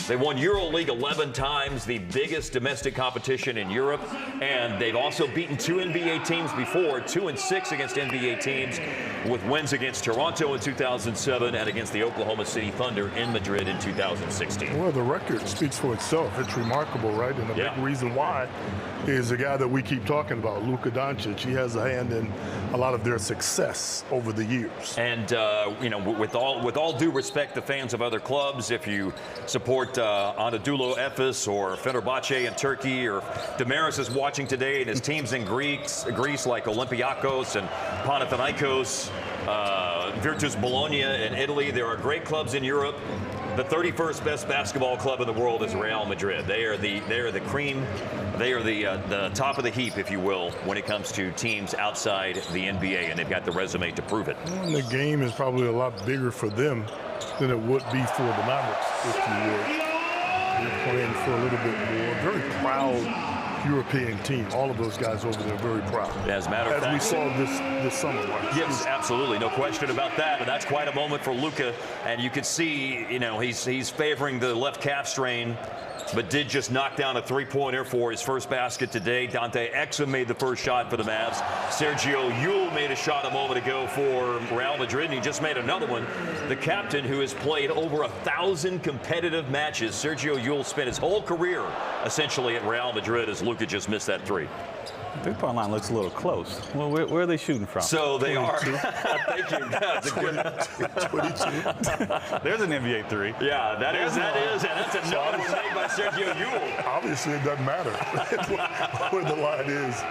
They won EuroLeague 11 times, the biggest domestic competition in Europe, and they've also beaten 2 NBA teams before, 2-6 against NBA teams, with wins against Toronto in 2007 and against the Oklahoma City Thunder in Madrid in 2016. Well, the record speaks for itself. It's remarkable, right? And the big reason why is the guy that we keep talking about, Luka Doncic. He has a hand in a lot of their success over the years. And you know, with all due respect to fans of other clubs, if you support Anadolu Efes or Fenerbahce in Turkey, or Damaris is watching today and his teams in Greece like Olympiacos and Panathinaikos, Virtus Bologna in Italy, there are great clubs in Europe. The 31st best basketball club in the world is Real Madrid. They are the cream. They are the top of the heap, if you will, when it comes to teams outside the NBA, and they've got the resume to prove it. And the game is probably a lot bigger for them than it would be for the Mavericks, if you would. They're playing for a little bit more. Very proud European team. All of those guys over there very proud. As a matter of fact, we saw this summer, right? Yes, absolutely, no question about that. And that's quite a moment for Luka. And you can see, you know, he's favoring the left calf strain, but did just knock down a three-pointer for his first basket today. Dante Exum made the first shot for the Mavs. Sergio Llull made a shot a moment ago for Real Madrid, and he just made another one. The captain, who has played over 1,000 competitive matches, Sergio Llull spent his whole career essentially at Real Madrid, as Luka just missed that three. The three-point line looks a little close. Well, where are they shooting from? So they 22. Are. Thank you. That's a good 22. There's an NBA three. Yeah, that is, and that's another one made by Sergio Llull. Obviously, it doesn't matter where the line is.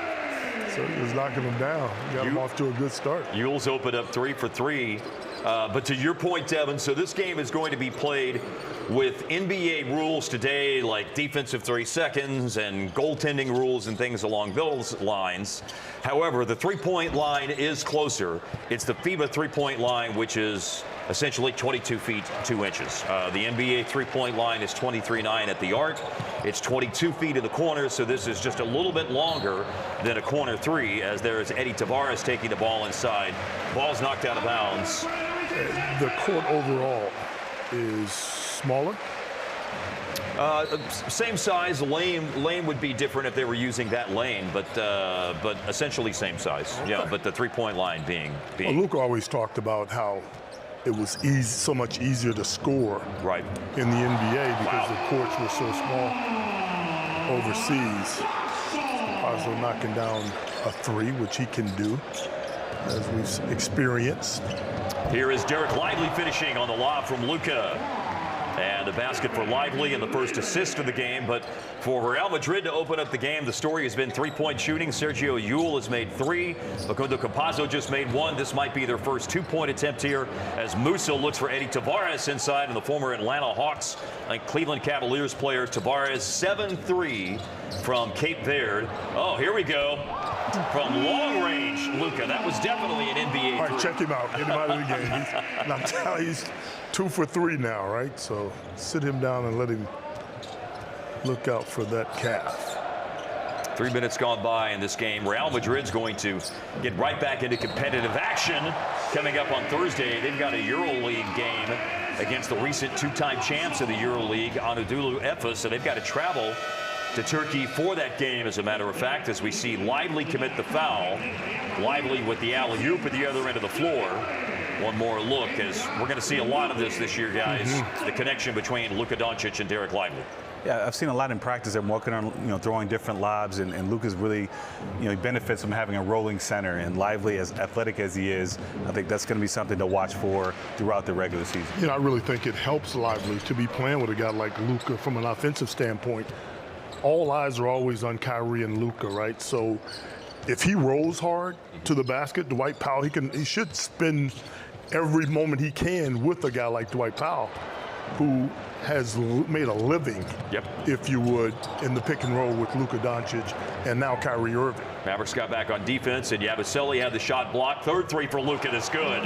So he was knocking them down. Got him off to a good start. Llull's opened up 3 for 3. But to your point, Devin, so this game is going to be played with NBA rules today, like defensive 3 seconds and goaltending rules and things along those lines. However, the three-point line is closer. It's the FIBA three-point line, which is essentially 22 feet 2 inches. The NBA three-point line is 23.9 at the arc. It's 22 feet in the corner, so this is just a little bit longer than a corner 3, as there is Eddie Tavares taking the ball inside. Ball's knocked out of bounds. The court overall is smaller? Same size. Lane would be different if they were using that lane, but essentially same size. Okay. Yeah, but the three-point line being. Well, Luka always talked about how it was so much easier to score in the NBA because the courts were so small overseas. Also knocking down a 3, which he can do, as we've experienced. Here is Derek Lively finishing on the lob from Luka. And a basket for Lively and the first assist of the game. But for Real Madrid to open up the game, the story has been three-point shooting. Sergio Llull has made 3. Facundo Campazzo just made 1. This might be their first 2-point attempt here, as Musa looks for Eddie Tavares inside, and the former Atlanta Hawks and Cleveland Cavaliers player Tavares, 7-3 from Cape Verde. Oh, here we go. From long range, Luka. That was definitely an NBA. All right, check him out. Get him out of the game. He's 2 for 3 now, right? So sit him down and let him look out for that calf. 3 minutes gone by in this game. Real Madrid's going to get right back into competitive action coming up on Thursday. They've got a EuroLeague game against the recent 2-time champs of the EuroLeague, Anadolu Efes, so they've got to travel to Turkey for that game, as a matter of fact, as we see Lively commit the foul. Lively with the alley-oop at the other end of the floor. One more look, as we're going to see a lot of this year, guys. The connection between Luka Doncic and Derek Lively. Yeah, I've seen a lot in practice. They're working on, throwing different lobs, and Luka's really, he benefits from having a rolling center. And Lively, as athletic as he is, I think that's going to be something to watch for throughout the regular season. I really think it helps Lively to be playing with a guy like Luka from an offensive standpoint. All eyes are always on Kyrie and Luka, right? So if he rolls hard to the basket, Dwight Powell, he should spend every moment he can with a guy like Dwight Powell, who has made a living, if you would, in the pick and roll with Luka Doncic and now Kyrie Irving. Mavericks got back on defense, and Yabusele had the shot blocked. Third 3 for Luka is good.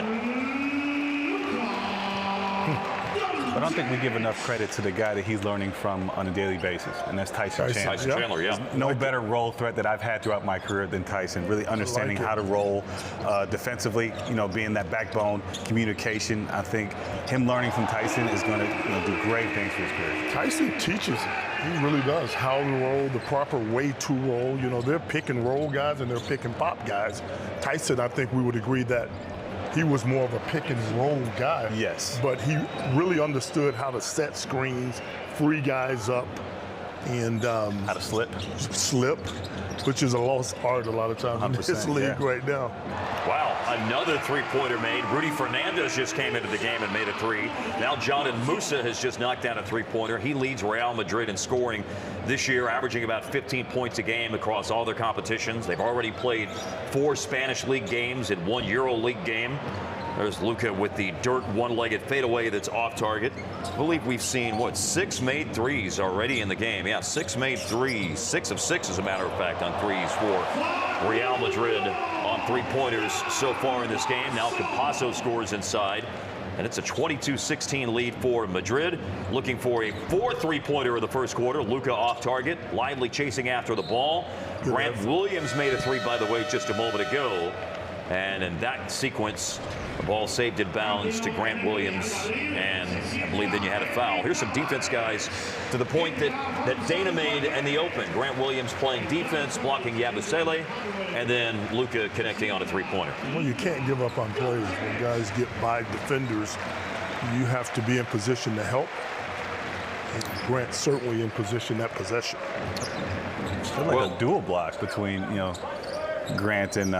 But I don't think we give enough credit to the guy that he's learning from on a daily basis, and that's Tyson Chandler. Tyson Chandler, yeah. There's no better role threat that I've had throughout my career than Tyson. Really understanding how to roll defensively, being that backbone, communication. I think him learning from Tyson is going to do great things for his career. Tyson teaches. He really does how to roll, the proper way to roll. They're pick and roll guys and they're pick and pop guys. Tyson, I think we would agree that he was more of a pick and roll guy. Yes. But he really understood how to set screens, free guys up, and How to slip, which is a lost art a lot of times in this league right now. Wow, another three-pointer made. Rudy Fernandez just came into the game and made a three. Now John Musa has just knocked down a three-pointer. He leads Real Madrid in scoring this year, averaging about 15 points a game across all their competitions. They've already played 4 Spanish League games and 1 Euro League game. There's Luka with the dirt one-legged fadeaway that's off target. I believe we've seen, 6 made threes already in the game. Yeah, 6 made threes. 6 of 6, as a matter of fact, on threes for Real Madrid on three-pointers so far in this game. Now Campasso scores inside, and it's a 22-16 lead for Madrid. Looking for a 4th three-pointer in the first quarter. Luka off target, lively chasing after the ball. Grant Williams made a three, by the way, just a moment ago. And in that sequence, the ball saved in bounds to Grant Williams, and I believe then you had a foul. Here's some defense, guys, to the point that Dana made in the open. Grant Williams playing defense, blocking Yabusele, and then Luka connecting on a three-pointer. Well, you can't give up on plays. When guys get by defenders, you have to be in position to help. And Grant's certainly in position at possession. It's like a dual block between, Grant and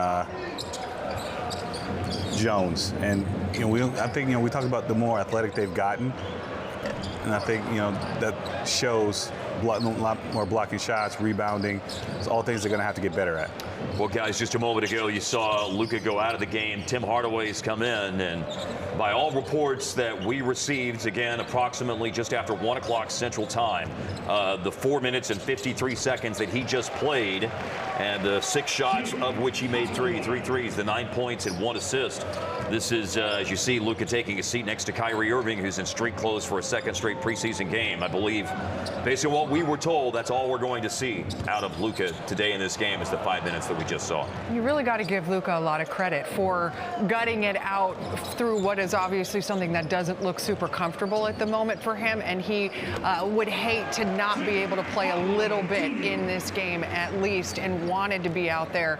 Jones, and I think we talk about the more athletic they've gotten, and I think that shows a lot more blocking shots, rebounding. It's all things they're going to have to get better at. Well, guys, just a moment ago, you saw Luka go out of the game. Tim Hardaway's come in, and by all reports that we received, again, approximately just after 1 o'clock Central Time, the 4 minutes and 53 seconds that he just played, and the 6 shots of which he made three threes, the 9 points and 1 assist. This is, as you see, Luka taking a seat next to Kyrie Irving, who's in street clothes for a 2nd straight preseason game. I believe, based on what we were told, that's all we're going to see out of Luka today in this game is the 5 minutes that we just saw. You really got to give Luka a lot of credit for gutting it out through what is obviously something that doesn't look super comfortable at the moment for him, and he would hate to not be able to play a little bit in this game at least, and wanted to be out there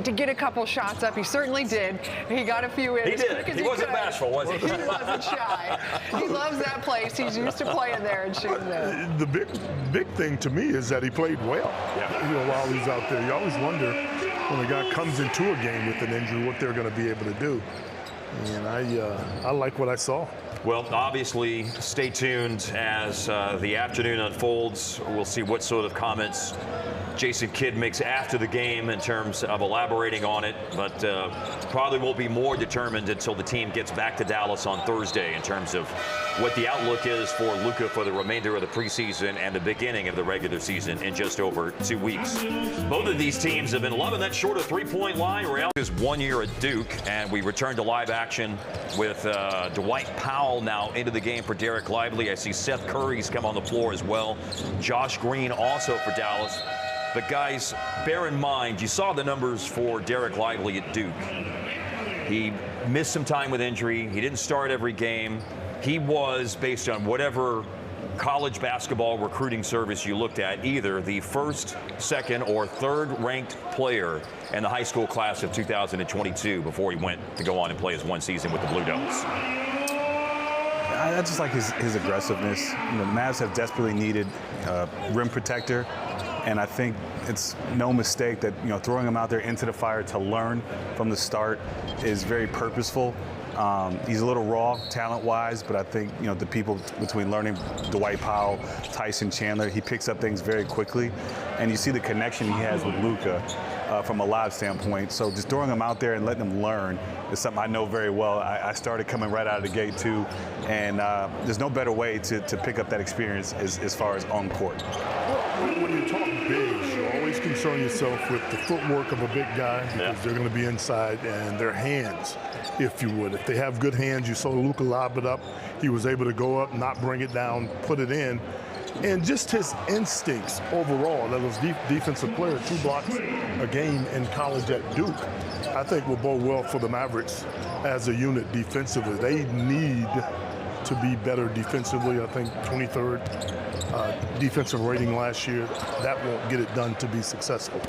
to get a couple shots up. He certainly did. He got a few in. He did. He wasn't bashful, was he? He wasn't shy. He loves that place. He's used to playing there and shooting there. The big thing to me is that he played well. Yeah. While he's out there, you always wonder when a guy comes into a game with an injury what they're going to be able to do. And I like what I saw. Well, obviously, stay tuned as the afternoon unfolds. We'll see what sort of comments Jason Kidd makes after the game in terms of elaborating on it, but probably won't be more determined until the team gets back to Dallas on Thursday in terms of what the outlook is for Luka for the remainder of the preseason and the beginning of the regular season in just over 2 weeks. Both of these teams have been loving that shorter three-point line. Real is 1 year at Duke, and we return to live action with Dwight Powell now into the game for Derek Lively. I see Seth Curry's come on the floor as well. Josh Green also for Dallas. But guys, bear in mind, you saw the numbers for Derek Lively at Duke. He missed some time with injury. He didn't start every game. He was, based on whatever college basketball recruiting service you looked at, either the 1st, 2nd, or 3rd ranked player in the high school class of 2022 before he went to go on and play his 1 season with the Blue Devils. I just like his aggressiveness. Mavs have desperately needed a rim protector, and I think it's no mistake that throwing him out there into the fire to learn from the start is very purposeful. He's a little raw talent-wise, but I think the people between learning Dwight Powell, Tyson Chandler, he picks up things very quickly, and you see the connection he has with Luka from a live standpoint. So just throwing him out there and letting him learn is something I know very well. I started coming right out of the gate too, and there's no better way to pick up that experience as far as on court. When you talk bigs, you always concern yourself with the footwork of a big guy because they're going to be inside, and their hands, if you would. If they have good hands, you saw Luka lob it up. He was able to go up, not bring it down, put it in. And just his instincts overall, that was defensive player, 2 blocks a game in college at Duke, I think will bode well for the Mavericks as a unit defensively. They need to be better defensively. I think 23rd defensive rating last year. That won't get it done to be successful.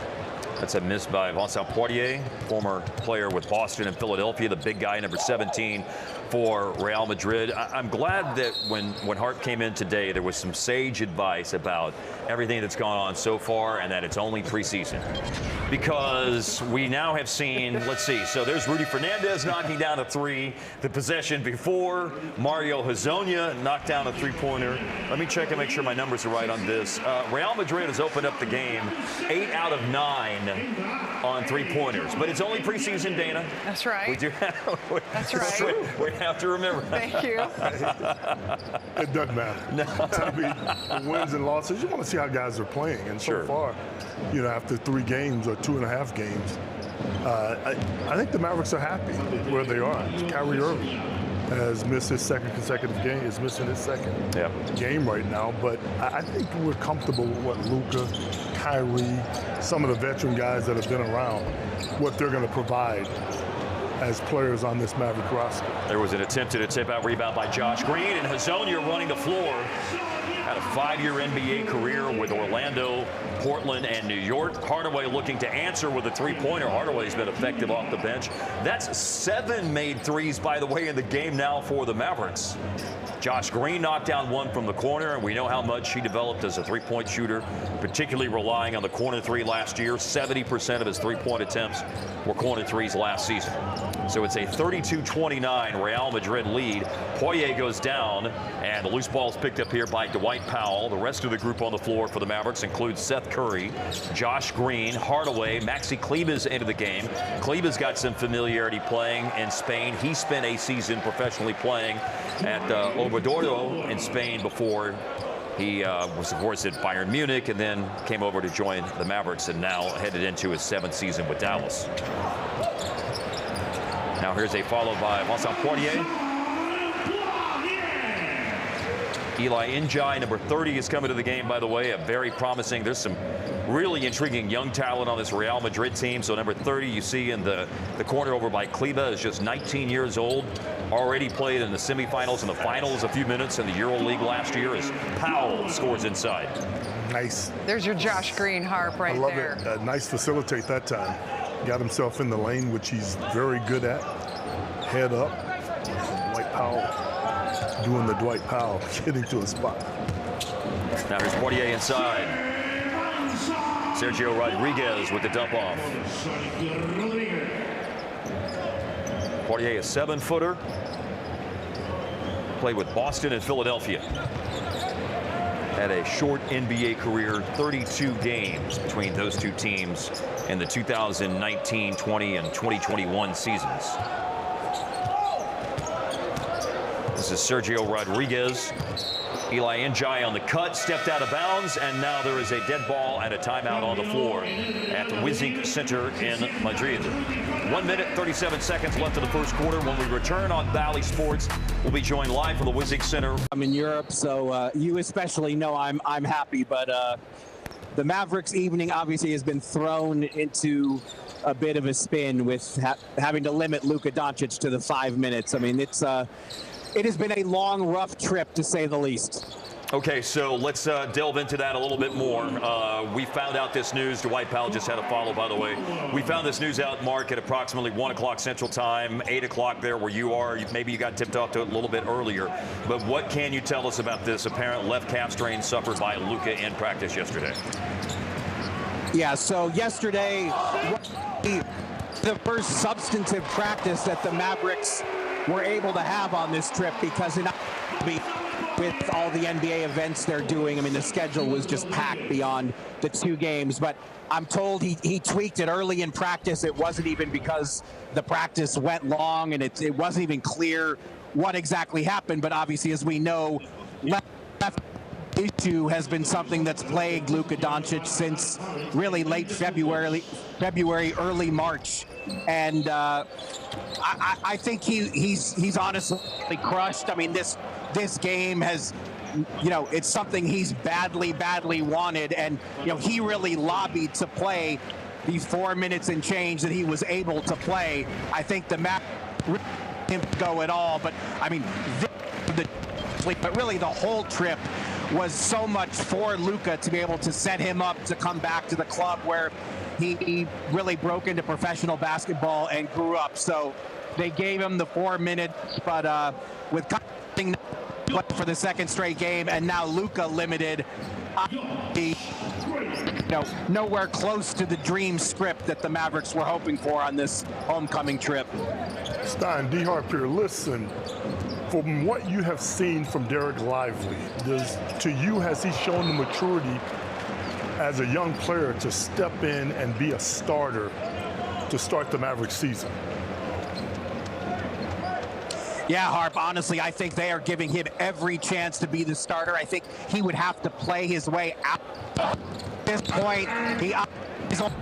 That's a miss by Vincent Poirier, former player with Boston and Philadelphia, the big guy, number 17 for Real Madrid. I'm glad that when Hart came in today, there was some sage advice about everything that's gone on so far and that it's only preseason. Because we now have seen, let's see, so there's Rudy Fernandez knocking down a 3. The possession before, Mario Hezonja knocked down a 3-pointer. Let me check and make sure my numbers are right on this. Real Madrid has opened up the game 8 out of 9 on 3-pointers, but it's only preseason, Dana. That's right. We do have, That's right. We have to remember that. Thank you. It doesn't matter. No. I mean, the wins and losses, you want to see how guys are playing. And so far, you know, after 3 games or 2.5 games, I think the Mavericks are happy where they are. Kyrie Irving has missed his 2nd consecutive game. Is missing his 2nd game right now. But I think we're comfortable with what Luka, Kyrie, some of the veteran guys that have been around, what they're going to provide as players on this Maverick roster. There was an attempted tip-out rebound by Josh Green, and Hezonja running the floor. Had a 5-year NBA career with Orlando, Portland, and New York. Hardaway looking to answer with a 3-pointer. Hardaway's been effective off the bench. That's 7 made threes, by the way, in the game now for the Mavericks. Josh Green knocked down 1 from the corner, and we know how much he developed as a 3-point shooter, particularly relying on the corner 3 last year. 70% of his 3-point attempts were corner 3s last season. So it's a 32-29 Real Madrid lead. Poirier goes down, and the loose ball is picked up here by Dwight Powell. The rest of the group on the floor for the Mavericks includes Seth Curry, Josh Green, Hardaway, Maxi Kleber's into the game. Kleber's got some familiarity playing in Spain. He spent a season professionally playing at Obradoiro in Spain before he was, of course, at Bayern Munich and then came over to join the Mavericks and now headed into his 7th season with Dallas. Now here's a follow by Vincent Poirier. Eli Njai, number 30, is coming to the game, by the way. A very promising. There's some really intriguing young talent on this Real Madrid team. So number 30 you see in the corner over by Kleber is just 19 years old. Already played in the semifinals and the finals a few minutes in the EuroLeague last year as Powell scores inside. Nice. There's your Josh Green harp right there. I love it. Nice facilitate that time. Got himself in the lane, which he's very good at. Head up. Dwight Powell doing the Dwight Powell, getting to a spot. Now here's Poirier inside. Sergio Rodriguez with the dump off. Poirier, a 7-footer. Played with Boston and Philadelphia. Had a short NBA career, 32 games between those two teams in the 2019-20 and 2021 seasons. This is Sergio Rodriguez. Eli Njai on the cut, stepped out of bounds, and now there is a dead ball and a timeout on the floor at the Wizink Center in Madrid. 1 minute, 37 seconds left in the first quarter. When we return on Bally Sports, we'll be joined live from the Wizink Center. I'm in Europe, so you especially know I'm happy, but the Mavericks evening obviously has been thrown into a bit of a spin with having to limit Luka Doncic to the 5 minutes. I mean, it has been a long, rough trip, to say the least. Okay, so let's delve into that a little bit more. We found out this news. Dwight Powell just had a follow, by the way. We found this news out, Mark, at approximately 1 o'clock Central Time, 8 o'clock there where you are. Maybe you got tipped off to it a little bit earlier. But what can you tell us about this apparent left calf strain suffered by Luka in practice yesterday? Yeah, so yesterday, the first substantive practice that the Mavericks were able to have on this trip, because with all the NBA events they're doing, I mean, the schedule was just packed beyond the 2 games. But I'm told he tweaked it early in practice. It wasn't even because the practice went long, and it wasn't even clear what exactly happened. But obviously, as we know, left issue has been something that's plagued Luka Doncic since really late February, early March. And I think he's honestly crushed. I mean, this game has, it's something he's badly wanted. And, he really lobbied to play these 4 minutes and change that he was able to play. I think the map didn't go at all. But, I mean, but really the whole trip was so much for Luka to be able to set him up to come back to the club where he really broke into professional basketball and grew up. So they gave him the 4 minutes, but with for the second straight game, and now Luka limited, nowhere close to the dream script that the Mavericks were hoping for on this homecoming trip. Stein, D. Harper, listen, from what you have seen from Derek Lively, has he shown the maturity as a young player to step in and be a starter to start the Mavericks season? Yeah, Harp, honestly, I think they are giving him every chance to be the starter. I think he would have to play his way out. At this point, he's on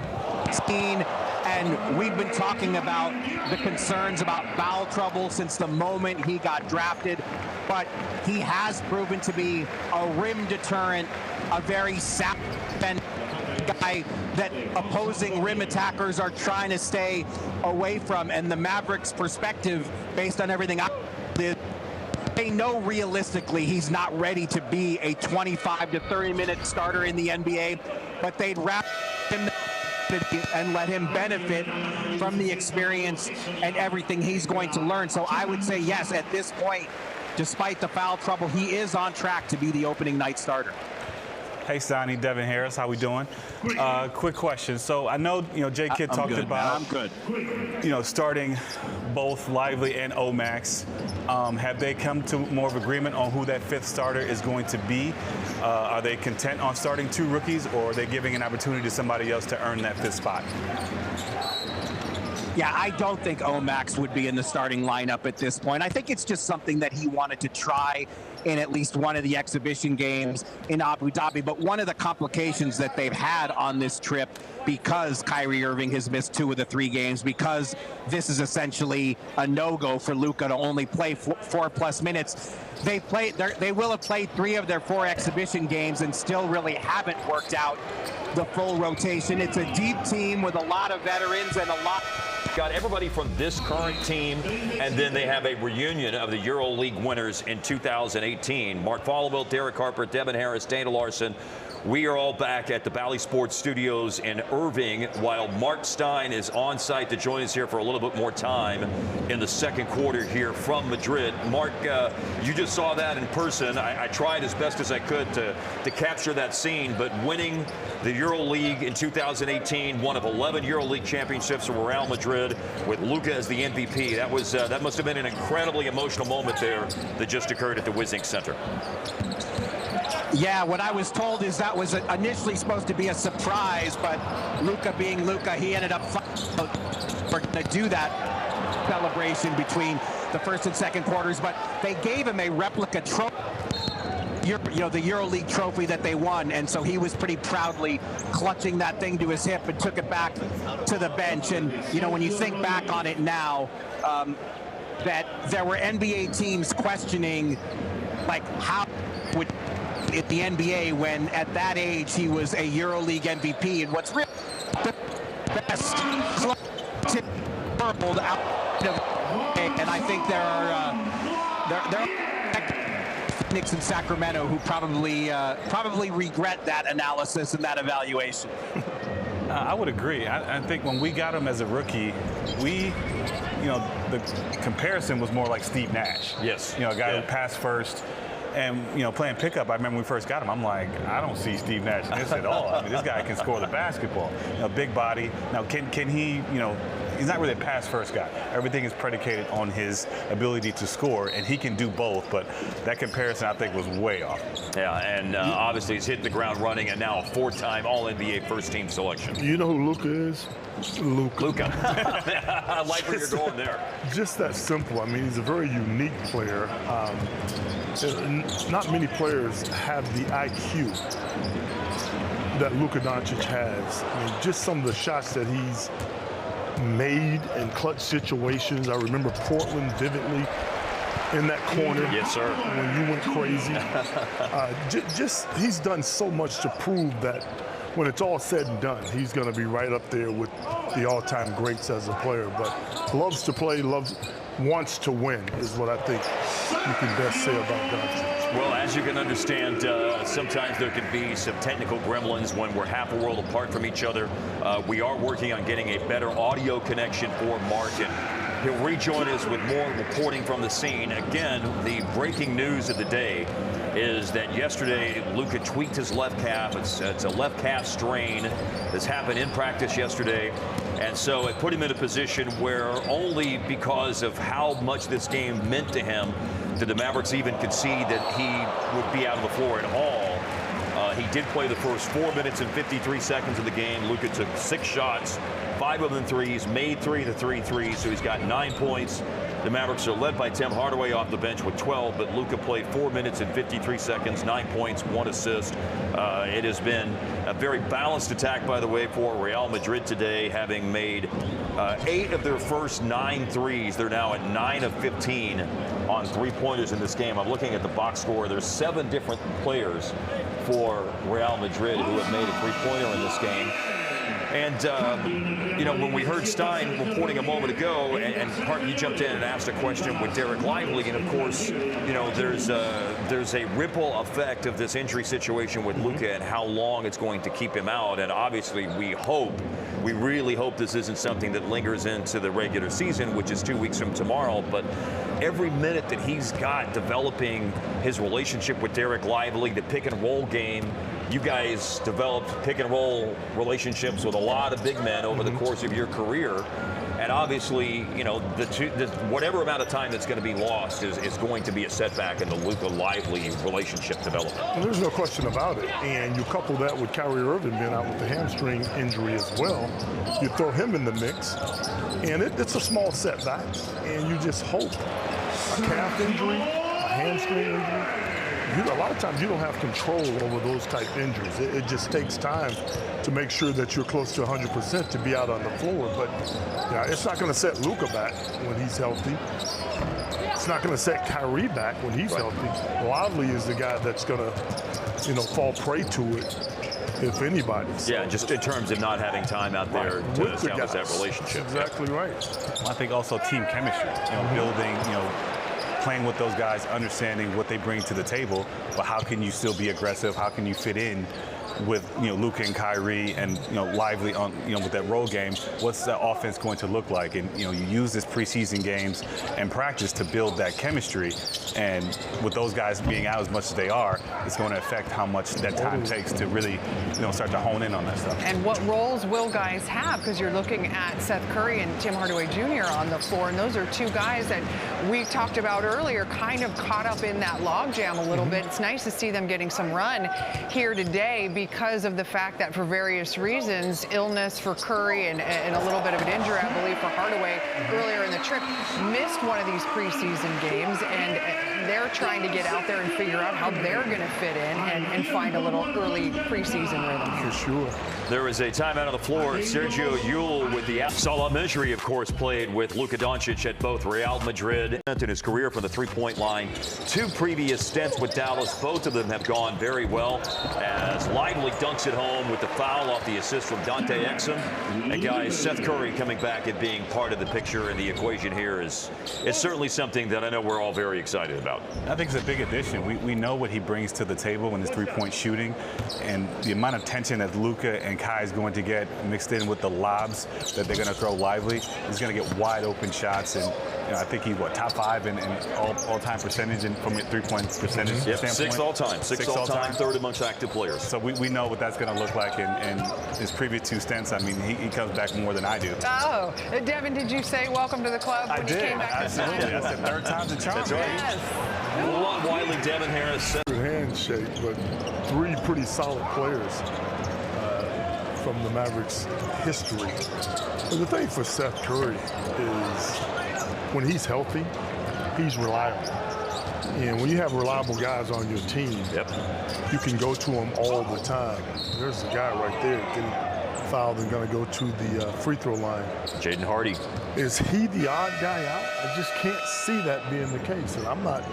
16, and we've been talking about the concerns about foul trouble since the moment he got drafted, but he has proven to be a rim deterrent, a very sound guy that opposing rim attackers are trying to stay away from. And the Mavericks' perspective, based on everything they know realistically he's not ready to be a 25 to 30 minute starter in the NBA, but they'd wrap him and let him benefit from the experience and everything he's going to learn. So I would say yes, at this point, despite the foul trouble, he is on track to be the opening night starter. Hey, Sonny, Devin Harris, how we doing? Quick question. So I know, Jay Kidd talked about, starting both Lively and Omax. Have they come to more of agreement on who that fifth starter is going to be? Are they content on starting two rookies, or are they giving an opportunity to somebody else to earn that fifth spot? Yeah, I don't think Omax would be in the starting lineup at this point. I think it's just something that he wanted to try in at least one of the exhibition games in Abu Dhabi. But one of the complications that they've had on this trip, because Kyrie Irving has missed 2 of the 3 games, because this is essentially a no-go for Luka to only play 4+ minutes, they will have played 3 of their 4 exhibition games and still really haven't worked out the full rotation. It's a deep team with a lot of veterans and a lot. Got everybody from this current team, and then they have a reunion of the EuroLeague winners in 2018. Mark Followell, Derek Harper, Devin Harris, Dana Larson. We are all back at the Bally Sports Studios in Irving, while Mark Stein is on site to join us here for a little bit more time in the second quarter here from Madrid. Mark, you just saw that in person. I tried as best as I could to capture that scene, but winning the EuroLeague in 2018, one of 11 EuroLeague championships for Real Madrid with Luka as the MVP, that must have been an incredibly emotional moment there that just occurred at the Wizink Center. Yeah, what I was told is that was initially supposed to be a surprise, but Luka being Luka, he ended up going to do that celebration between the first and second quarters, but they gave him a replica trophy, the EuroLeague trophy that they won, and so he was pretty proudly clutching that thing to his hip and took it back to the bench. And, when you think back on it now, that there were NBA teams questioning, like, how would at the NBA when at that age he was a EuroLeague MVP, and what's really the best club in the world out of, and I think there are Phoenix and Sacramento who probably regret that analysis and that evaluation. I would agree. I think when we got him as a rookie, the comparison was more like Steve Nash. Yes. A guy who passed first. And, playing pickup, I remember when we first got him, I'm like, I don't see Steve Nash in this at all. I mean, this guy can score the basketball. Big body. Now, can he, he's not really a pass-first guy. Everything is predicated on his ability to score, and he can do both, but that comparison, I think, was way off. Yeah, and obviously he's hit the ground running, and now a 4-time All-NBA first-team selection. You know who Luka is? Luka. I like where you're going there. Just that simple. I mean, he's a very unique player. Not many players have the IQ that Luka Doncic has. I mean, just some of the shots that he's made in clutch situations. I remember Portland vividly in that corner. Yes, sir. When you went crazy. He's done so much to prove that when it's all said and done, he's going to be right up there with the all-time greats as a player. But loves to play, wants to win is what I think you can best say about Doncic. Well, as you can understand, sometimes there can be some technical gremlins when we're half a world apart from each other. We are working on getting a better audio connection for Martin. He'll rejoin us with more reporting from the scene. Again, the breaking news of the day is that yesterday Luka tweaked his left calf. It's a left calf strain. This happened in practice yesterday. And so it put him in a position where only because of how much this game meant to him did the Mavericks even concede that he would be out of the floor at all. He did play the first 4 minutes and 53 seconds of the game. Luka took 6 shots, 5 of them threes, made 3 of the 3 threes, so he's got 9 points. The Mavericks are led by Tim Hardaway off the bench with 12, but Luka played 4 minutes and 53 seconds, 9 points, 1 assist. It has been a very balanced attack, by the way, for Real Madrid today, having made 8 of their first 9 threes. They're now at 9 of 15 on 3-pointers in this game. I'm looking at the box score. There's 7 different players for Real Madrid who have made a 3-pointer in this game. And, you know, when we heard Stein reporting a moment ago, and you jumped in and asked a question with Derek Lively, and, of course, you know, there's a ripple effect of this injury situation with Luka and how long it's going to keep him out. And obviously we really hope this isn't something that lingers into the regular season, which is 2 weeks from tomorrow. But every minute that he's got developing his relationship with Derek Lively, the pick-and-roll game, you guys developed pick-and-roll relationships with a lot of big men over the course of your career. And obviously, you know, whatever amount of time that's going to be lost is going to be a setback in the Luka Lively relationship development. Well, there's no question about it. And you couple that with Kyrie Irving being out with the hamstring injury as well. You throw him in the mix, and it's a small setback. And you just hope a calf injury, a hamstring injury. A lot of times you don't have control over those type injuries. It just takes time to make sure that you're close to 100% to be out on the floor. But yeah, it's not going to set Luka back when he's healthy. It's not going to set Kyrie back when he's healthy. Lively is the guy that's going to, you know, fall prey to it, if anybody. So, yeah, just in terms of not having time out there to establish that relationship. That's exactly right. I think also team chemistry, you know, building, you know, playing with those guys, understanding what they bring to the table, but how can you still be aggressive? How can you fit in with, you know, Luka and Kyrie and, you know, Lively on, you know, with that role game? What's the offense going to look like? And, you know, you use this preseason games and practice to build that chemistry. And with those guys being out as much as they are, it's going to affect how much that time takes to really, you know, start to hone in on that stuff. And what roles will guys have? Because you're looking at Seth Curry and Tim Hardaway Jr. on the floor, and those are 2 guys that we talked about earlier, kind of caught up in that logjam a little bit. It's nice to see them getting some run here today because of the fact that for various reasons, illness for Curry and a little bit of an injury, I believe, for Hardaway earlier in the trip, missed one of these preseason games, and they're trying to get out there and figure out how they're going to fit in and find a little early preseason rhythm. For sure. There is a timeout on the floor. Sergio Yul with the Salah Mejri, of course, played with Luka Doncic at both Real Madrid in his career from the 3-point line. 2 previous stints with Dallas. Both of them have gone very well as Lively dunks it home with the foul off the assist from Dante Exum. And guys, Seth Curry coming back and being part of the picture and the equation here is certainly something that I know we're all very excited about. out. I think it's a big addition. We know what he brings to the table in his three-point shooting, and the amount of tension that Luka and Kai is going to get mixed in with the lobs that they're going to throw Lively. He's going to get wide open shots, and I think he's top 5 in all-time percentage from a three-point percentage standpoint. Sixth all-time, third amongst active players. So we know what that's going to look like in his previous 2 stints. I mean, he comes back more than I do. Oh, Devin, did you say welcome to the club when you came back? Absolutely. That's the third time's a charm. That's right. Yes. Lon Wiley, Devin Harris. Handshake, but 3 pretty solid players from the Mavericks history. But the thing for Seth Curry is when he's healthy, he's reliable. And when you have reliable guys on your team, you can go to them all the time. There's a guy right there getting fouled and going to go to the free throw line. Jaden Hardy. Is he the odd guy out? I just can't see that being the case. And I'm not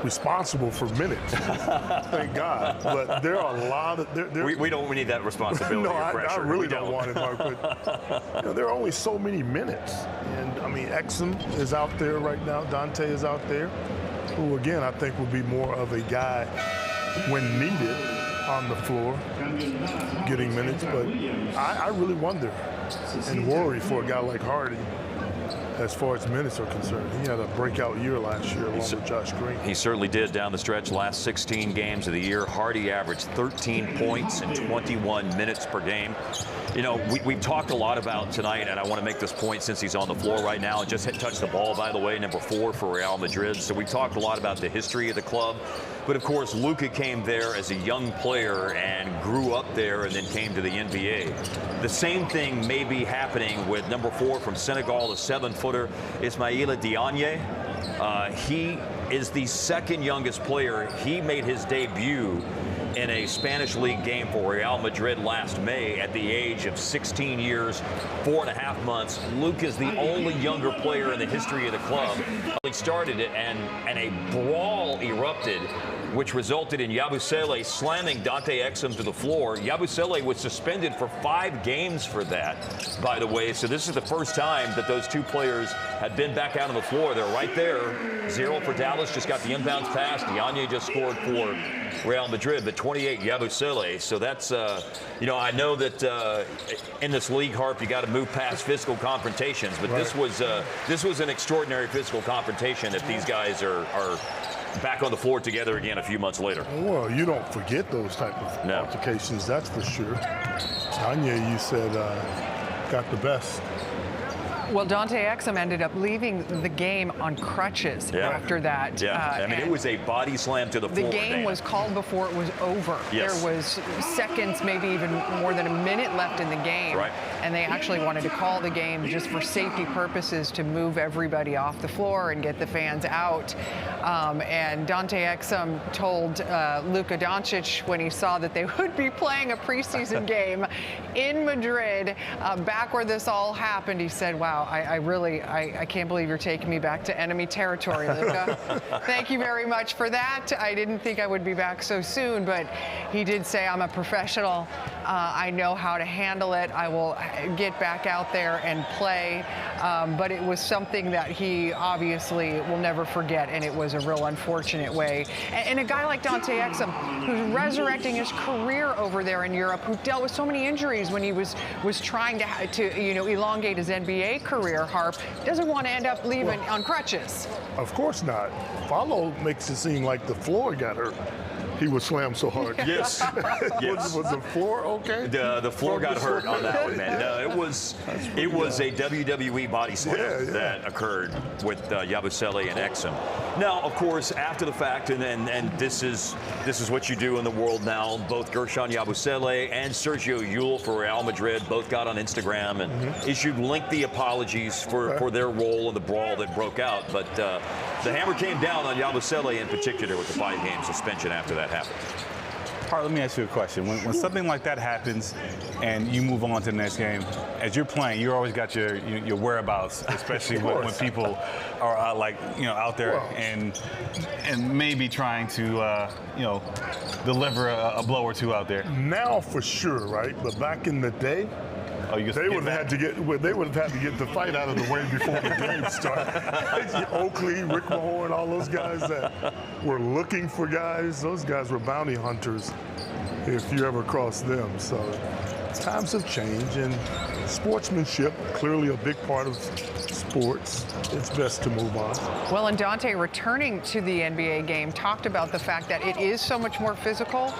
responsible for minutes, thank God. But there are a lot of... We don't need that responsibility or pressure. I really don't want it, Mark. But there are only so many minutes. And, I mean, Exum is out there right now. Dante is out there, who, again, I think will be more of a guy when needed on the floor, getting minutes. But I really wonder and worry for a guy like Hardy as far as minutes are concerned. He had a breakout year last year along with Josh Green. He certainly did down the stretch. Last 16 games of the year, Hardy averaged 13 points and 21 minutes per game. We've talked a lot about tonight, and I want to make this point since he's on the floor right now. Just touched the ball, by the way, number 4 for Real Madrid. So we talked a lot about the history of the club. But, of course, Luka came there as a young player and grew up there and then came to the NBA. The same thing may be happening with number 4 from Senegal, the 7-footer, Ismaila Diagne. He is the second youngest player. He made his debut in a Spanish League game for Real Madrid last May at the age of 16 years, 4.5 months. Luke is the only younger player in the history of the club. He started it, and a brawl erupted, which resulted in Yabusele slamming Dante Exum to the floor. Yabusele was suspended for 5 games for that, by the way. So this is the first time that those 2 players had been back out on the floor. They're right there. 0 for Dallas, just got the inbounds pass. Diagne just scored for Real Madrid, but 28 Yabusele. So that's, I know that in this league, Harp, you got to move past physical confrontations, but this was an extraordinary physical confrontation if these guys are back on the floor together again a few months later. Well, you don't forget those type of altercations, that's for sure. Tanya, you said, got the best. Well, Dante Exum ended up leaving the game on crutches after that. I mean, it was a body slam to the floor. The game was called before it was over. Yes. There was seconds, maybe even more than a minute left in the game. Right. And they actually wanted to call the game just for safety purposes to move everybody off the floor and get the fans out. And Dante Exum told Luka Doncic when he saw that they would be playing a preseason game in Madrid, back where this all happened, he said, wow, I can't believe you're taking me back to enemy territory, Luka. Thank you very much for that. I didn't think I would be back so soon, but he did say, I'm a professional. I know how to handle it. I will get back out there and play. But it was something that he obviously will never forget, and it was a real unfortunate way. And a guy like Dante Exum, who's resurrecting his career over there in Europe, who dealt with so many injuries when he was trying to elongate his NBA career, Harp, doesn't want to end up leaving on crutches. Of course not. Follow makes it seem like the floor got hurt. He was slammed so hard. Yes. Was the floor okay? The floor got hurt on that one, man. No, it was a WWE body slam that occurred with Yabusele and Exum. Now, of course, after the fact, and this is what you do in the world now. Both Gershon Yabusele and Sergio Llull for Real Madrid both got on Instagram and issued lengthy apologies for their role in the brawl that broke out. But the hammer came down on Yabusele in particular with the 5-game suspension after that happened. Let me ask you a question. When something like that happens and you move on to the next game, as you're playing, you always got your whereabouts, especially when people are out there and maybe trying to deliver a blow or two out there. Now for sure, right? But back in the day, They would have had to get the fight out of the way before the game started. Oakley, Rick Mahorn, all those guys that were looking for guys, those guys were bounty hunters if you ever crossed them. So times have changed, and sportsmanship, clearly a big part of sports. It's best to move on. Well, and Dante, returning to the NBA game, talked about the fact that it is so much more physical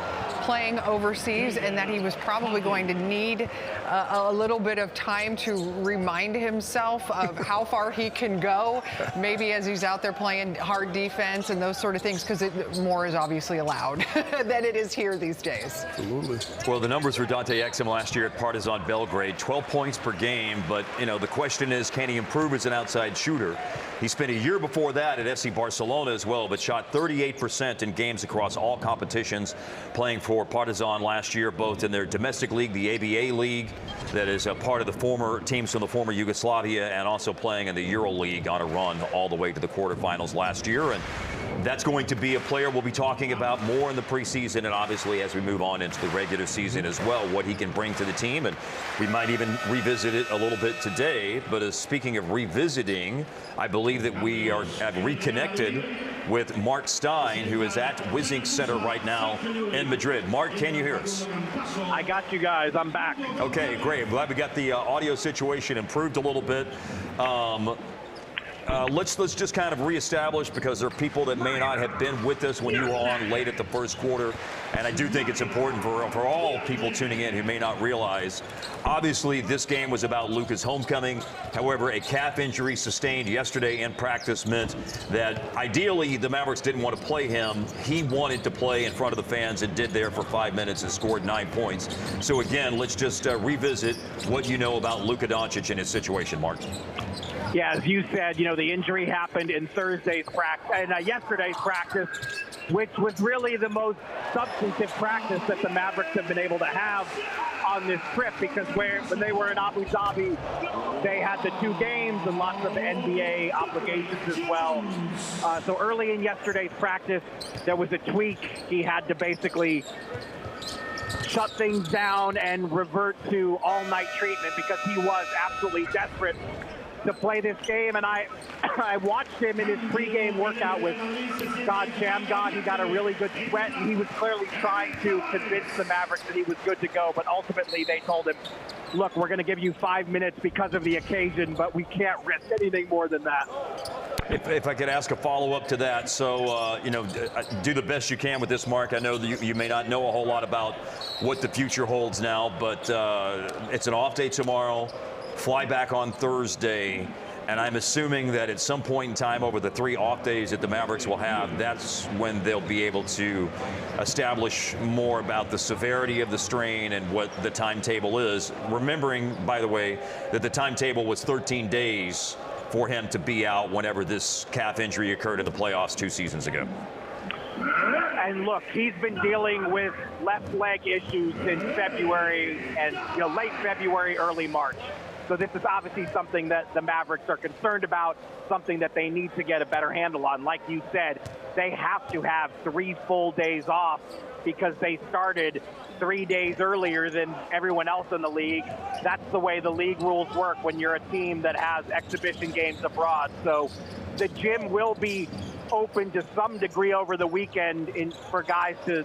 playing overseas, and that he was probably going to need a little bit of time to remind himself of how far he can go, maybe as he's out there playing hard defense and those sort of things, because more is obviously allowed than it is here these days. Absolutely. Well, the numbers for Dante Exum last year at Partizan Belgrade, 12 points per game, but the question is, can he improve as an outside shooter? He spent a year before that at FC Barcelona as well, but shot 38% in games across all competitions, playing for Partizan last year, both in their domestic league, the ABA League, that is a part of the former teams from the former Yugoslavia, and also playing in the Euro League on a run all the way to the quarterfinals last year. And that's going to be a player we'll be talking about more in the preseason, and obviously as we move on into the regular season as well, what he can bring to the team. And we might even revisit it a little bit today. But speaking of revisiting, I believe that we have reconnected with Mark Stein, who is at Wizink Center right now in Madrid. Mark, can you hear us? I got you guys. I'm back. Okay, great. I'm glad we got the audio situation improved a little bit. Let's just kind of reestablish, because there are people that may not have been with us when you were on late at the first quarter, and I do think it's important for all people tuning in who may not realize. Obviously, this game was about Luka's homecoming. However, a calf injury sustained yesterday in practice meant that ideally the Mavericks didn't want to play him. He wanted to play in front of the fans and did there for 5 minutes and scored 9 points. So again, let's just revisit what you know about Luka Doncic and his situation, Mark. Yeah, as you said, the injury happened in yesterday's practice, which was really the most substantive practice that the Mavericks have been able to have on this trip, because when they were in Abu Dhabi, they had the 2 games and lots of NBA obligations as well. So early in yesterday's practice, there was a tweak. He had to basically shut things down and revert to all-night treatment because he was absolutely desperate to play this game. And I watched him in his pregame workout with God Shamgod. He got a really good sweat, and he was clearly trying to convince the Mavericks that he was good to go. But ultimately, they told him, look, we're going to give you 5 minutes because of the occasion, but we can't risk anything more than that. If I could ask a follow-up to that, so, do the best you can with this, Mark. I know that you may not know a whole lot about what the future holds now, but it's an off day tomorrow. Fly back on Thursday, and I'm assuming that at some point in time over the 3 off days that the Mavericks will have, that's when they'll be able to establish more about the severity of the strain and what the timetable is. Remembering, by the way, that the timetable was 13 days for him to be out whenever this calf injury occurred in the playoffs 2 seasons ago. And look, he's been dealing with left leg issues since February and late February, early March. So this is obviously something that the Mavericks are concerned about, something that they need to get a better handle on. Like you said, they have to have 3 full days off because they started 3 days earlier than everyone else in the league. That's the way the league rules work when you're a team that has exhibition games abroad. So the gym will be open to some degree over the weekend for guys to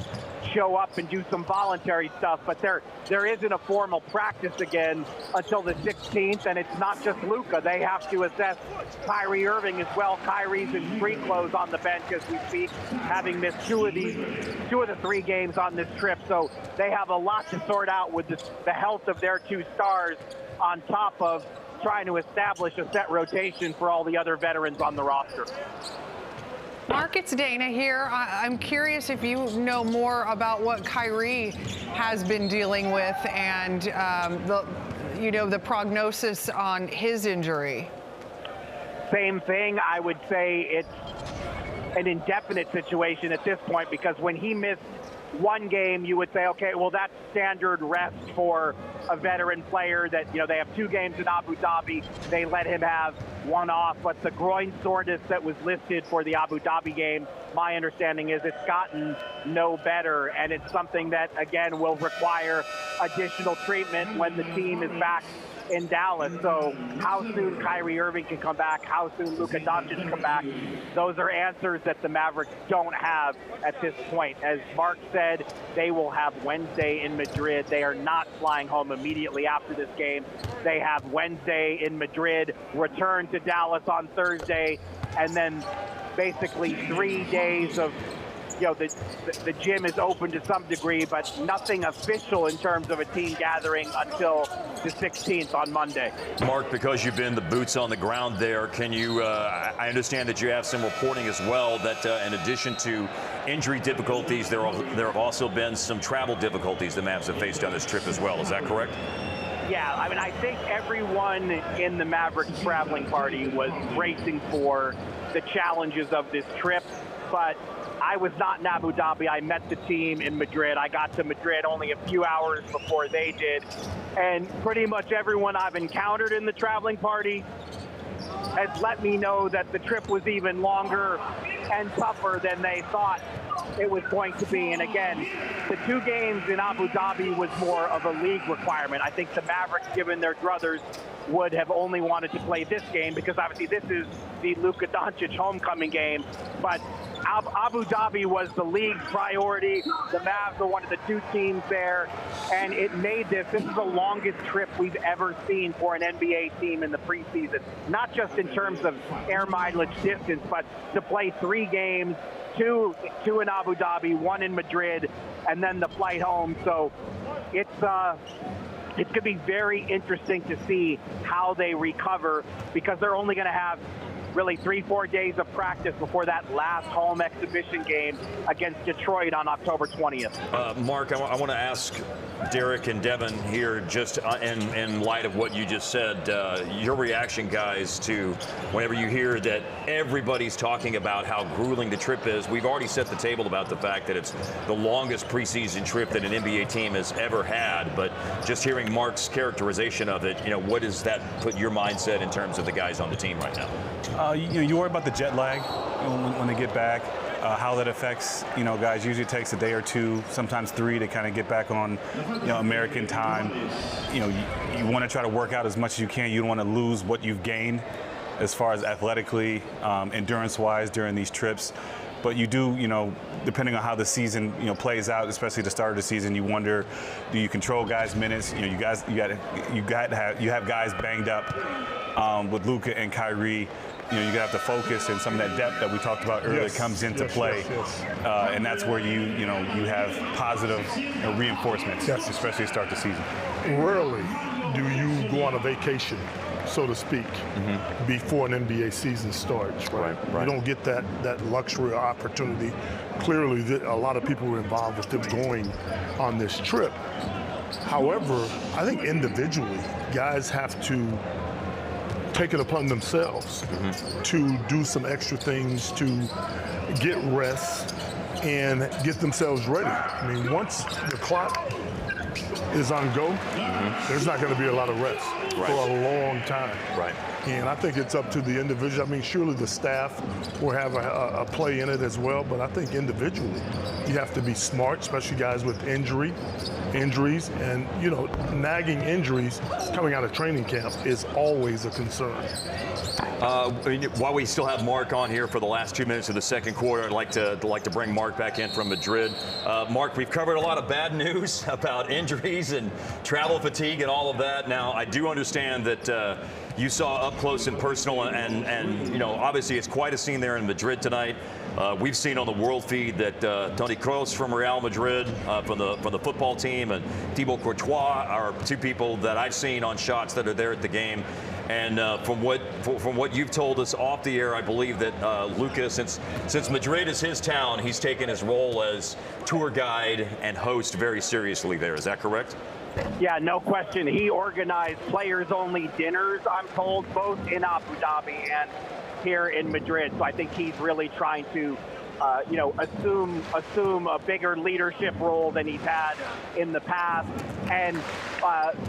show up and do some voluntary stuff, but there isn't a formal practice again until the 16th, and it's not just Luka. They have to assess Kyrie Irving as well. Kyrie's in street clothes on the bench as we speak, having missed 2 of the 3 games on this trip. So they have a lot to sort out with the health of their 2 stars, on top of trying to establish a set rotation for all the other veterans on the roster. Mark, it's Dana here. I'm curious if you know more about what Kyrie has been dealing with and the prognosis on his injury. Same thing. I would say it's an indefinite situation at this point, because when he missed 1 game, you would say, okay, well, that's standard rest for a veteran player that, they have 2 games in Abu Dhabi. They let him have one off, but the groin soreness that was listed for the Abu Dhabi game, my understanding is it's gotten no better, and it's something that, again, will require additional treatment when the team is back in Dallas. So how soon Kyrie Irving can come back, how soon Luka Doncic can come back, those are answers that the Mavericks don't have at this point. As Mark said, they will have Wednesday in Madrid. They are not flying home immediately after this game. They have Wednesday in Madrid, return to Dallas on Thursday, and then basically 3 days of the gym is open to some degree, but nothing official in terms of a team gathering until the 16th on Monday. Mark, because you've been the boots on the ground there, can you, I understand that you have some reporting as well that in addition to injury difficulties, there have also been some travel difficulties the Mavs have faced on this trip as well. Is that correct? Yeah, I mean, I think everyone in the Mavericks traveling party was bracing for the challenges of this trip, but I was not in Abu Dhabi. I met the team in Madrid. I got to Madrid only a few hours before they did. And pretty much everyone I've encountered in the traveling party has let me know that the trip was even longer and tougher than they thought it was going to be. And again, the 2 games in Abu Dhabi was more of a league requirement. I think the Mavericks, given their druthers, would have only wanted to play this game because obviously this is the Luka Doncic homecoming game. But Abu Dhabi was the league's priority. The Mavs are one of the 2 teams there, and it made this is the longest trip we've ever seen for an NBA team in the preseason. Not just in terms of air mileage distance, but to play 3 games, two in Abu Dhabi, 1 in Madrid, and then the flight home. So it's going to be very interesting to see how they recover because they're only going to have really 3-4 days of practice before that last home exhibition game against Detroit on October 20th. Mark, I want to ask Derek and Devin here, just in light of what you just said, your reaction, guys, to whenever you hear that everybody's talking about how grueling the trip is. We've already set the table about the fact that it's the longest preseason trip that an NBA team has ever had, but just hearing Mark's characterization of it, what does that put your mindset in terms of the guys on the team right now? You worry about the jet lag when they get back, how that affects, guys. Usually it takes a day or 2, sometimes 3 to kind of get back on, American time. You want to try to work out as much as you can. You don't want to lose what you've gained as far as athletically, endurance-wise during these trips. But you do, depending on how the season, plays out, especially the start of the season, you wonder, do you control guys' minutes? You have guys banged up with Luka and Kyrie. You have to focus, and some of that depth that we talked about earlier comes into play, and that's where you have positive reinforcements, especially to start the season. Rarely do you go on a vacation, so to speak, before an NBA season starts, right? You don't get that luxury or opportunity. Clearly, a lot of people were involved with them going on this trip. However, I think individually, guys have to take it upon themselves to do some extra things to get rest and get themselves ready. I mean, once the clock is on go, there's not going to be a lot of rest for a long time. And I think it's up to the individual. I mean, surely the staff will have a play in it as well, but I think individually you have to be smart, especially guys with injuries, and nagging injuries coming out of training camp is always a concern. While we still have Mark on here for the last 2 minutes of the second quarter, I'd like to bring Mark back in from Madrid. Mark, we've covered a lot of bad news about injuries and travel fatigue and all of that. Now, I do understand that you saw up close and personal, and obviously it's quite a scene there in Madrid tonight. We've seen on the world feed that Toni Kroos from Real Madrid, from the football team, and Thibaut Courtois are 2 people that I've seen on shots that are there at the game. And from what you've told us off the air, I believe that Luka, since Madrid is his town, he's taken his role as tour guide and host very seriously there. Is that correct? Yeah, no question. He organized players-only dinners, I'm told, both in Abu Dhabi and here in Madrid. So I think he's really trying to assume a bigger leadership role than he's had in the past. And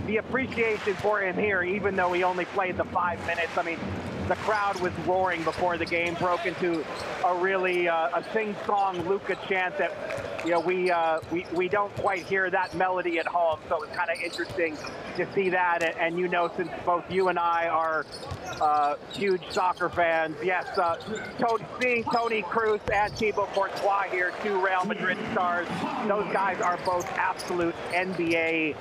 the appreciation for him here, even though he only played the 5 minutes, I mean, the crowd was roaring before the game broke into a really a sing-song Luka chant that we don't quite hear that melody at home. So it's kind of interesting to see that. And since both you and I are huge soccer fans, yes, seeing Toni Kroos and Thibaut Courtois here, 2 Real Madrid stars, those guys are both absolute NBA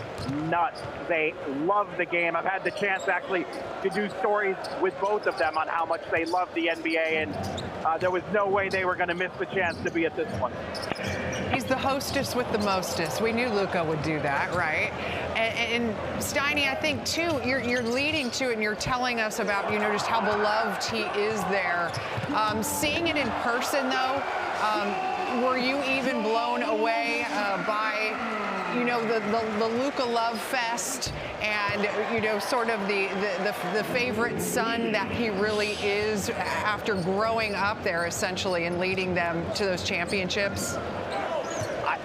nuts. They love the game. I've had the chance actually to do stories with both of them on how much they love the NBA, and there was no way they were going to miss the chance to be at this one. He's the hostess with the mostest. We knew Luka would do that, right? And Steiny, I think too, you're leading to it, and you're telling us about just how beloved he is there. Seeing it in person, though, were you even blown away by the Luka love fest and sort of the favorite son that he really is after growing up there essentially and leading them to those championships?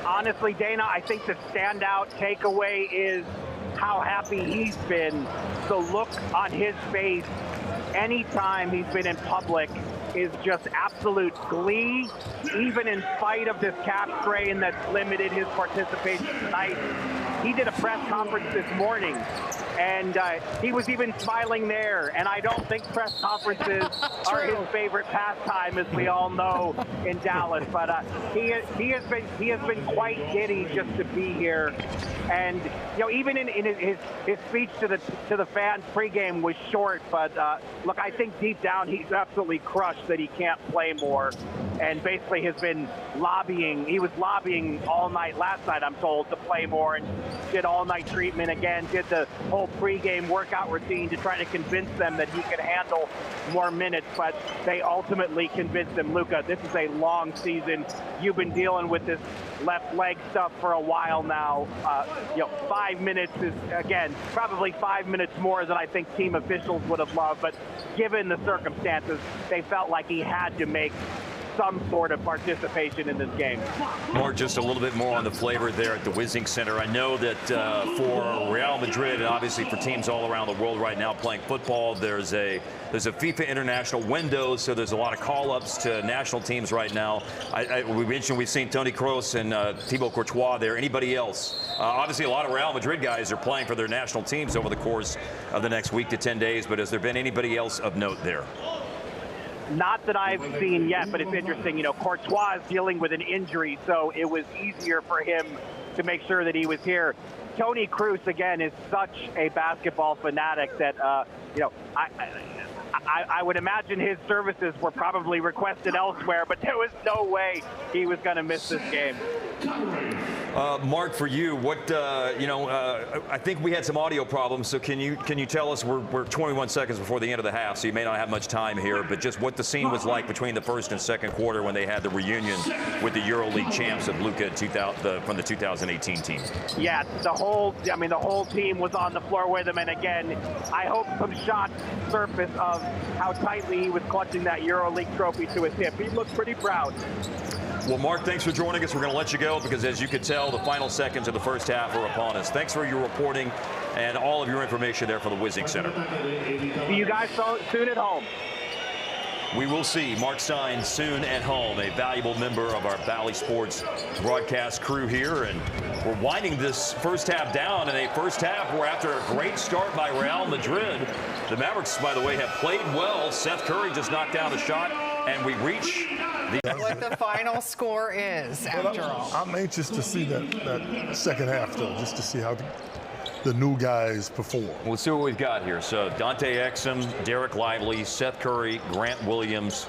Honestly, Dana, I think the standout takeaway is how happy he's been. The look on his face anytime he's been in public is just absolute glee, even in spite of this calf strain that's limited his participation tonight. He did a press conference this morning, and he was even smiling there. And I don't think press conferences are his favorite pastime, as we all know in Dallas. But he has been quite giddy just to be here. And even in his speech to the fans pregame was short. But look, I think deep down he's absolutely crushed that he can't play more, and basically has been lobbying. He was lobbying all night last night, I'm told, to play more, and did all-night treatment again, did the whole pregame workout routine to try to convince them that he could handle more minutes, but they ultimately convinced him, Luka, this is a long season. You've been dealing with this left leg stuff for a while now. 5 minutes is, again, probably 5 minutes more than I think team officials would have loved, but given the circumstances, they felt like he had to make some sort of participation in this game. Mark, just a little bit more on the flavor there at the Wizzing Center. I know that for Real Madrid, and obviously for teams all around the world right now playing football, there's a FIFA international window, so there's a lot of call-ups to national teams right now. We mentioned we've seen Toni Kroos and Thibaut Courtois there. Anybody else? Obviously, a lot of Real Madrid guys are playing for their national teams over the course of the next week to 10 days, but has there been anybody else of note there? Not that I've seen yet, but it's interesting. Courtois is dealing with an injury, so it was easier for him to make sure that he was here. Toni Kroos, again, is such a basketball fanatic that, I would imagine his services were probably requested elsewhere, but there was no way he was going to miss this game. Mark, for you, what I think we had some audio problems. So can you tell us? We're 21 seconds before the end of the half, so you may not have much time here. But just what the scene was like between the first and second quarter when they had the reunion with the EuroLeague champs of Luka from the 2018 team. Yeah, the whole team was on the floor with him. And again, I hope some shots surface of how tightly he was clutching that EuroLeague trophy to his hip. He looked pretty proud. Well, Mark, thanks for joining us. We're going to let you go because, as you could tell, the final seconds of the first half are upon us. Thanks for your reporting and all of your information there for the Wizzing Center. See you guys soon at home. We will see Mark Stein soon at home, a valuable member of our Bally Sports broadcast crew here. And we're winding this first half down in a first half where, after a great start by Real Madrid, the Mavericks, by the way, have played well. Seth Curry just knocked down a shot, and we reach what the final score is, after all. I'm anxious to see that second half, though, just to see how the new guys perform. We'll see what we've got here. So Dante Exum, Derek Lively, Seth Curry, Grant Williams,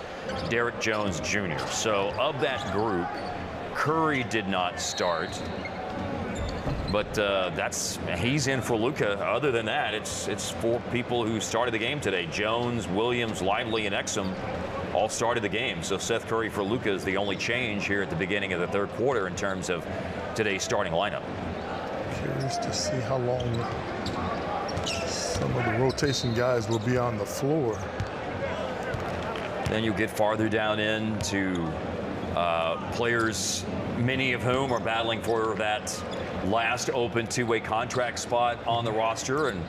Derek Jones Jr. So of that group, Curry did not start. But he's in for Luka. Other than that, it's 4 people who started the game today. Jones, Williams, Lively, and Exum all started the game. So Seth Curry for Luka is the only change here at the beginning of the third quarter in terms of today's starting lineup. Curious to see how long some of the rotation guys will be on the floor. Then you get farther down into Players, many of whom are battling for that last open two-way contract spot on the roster. And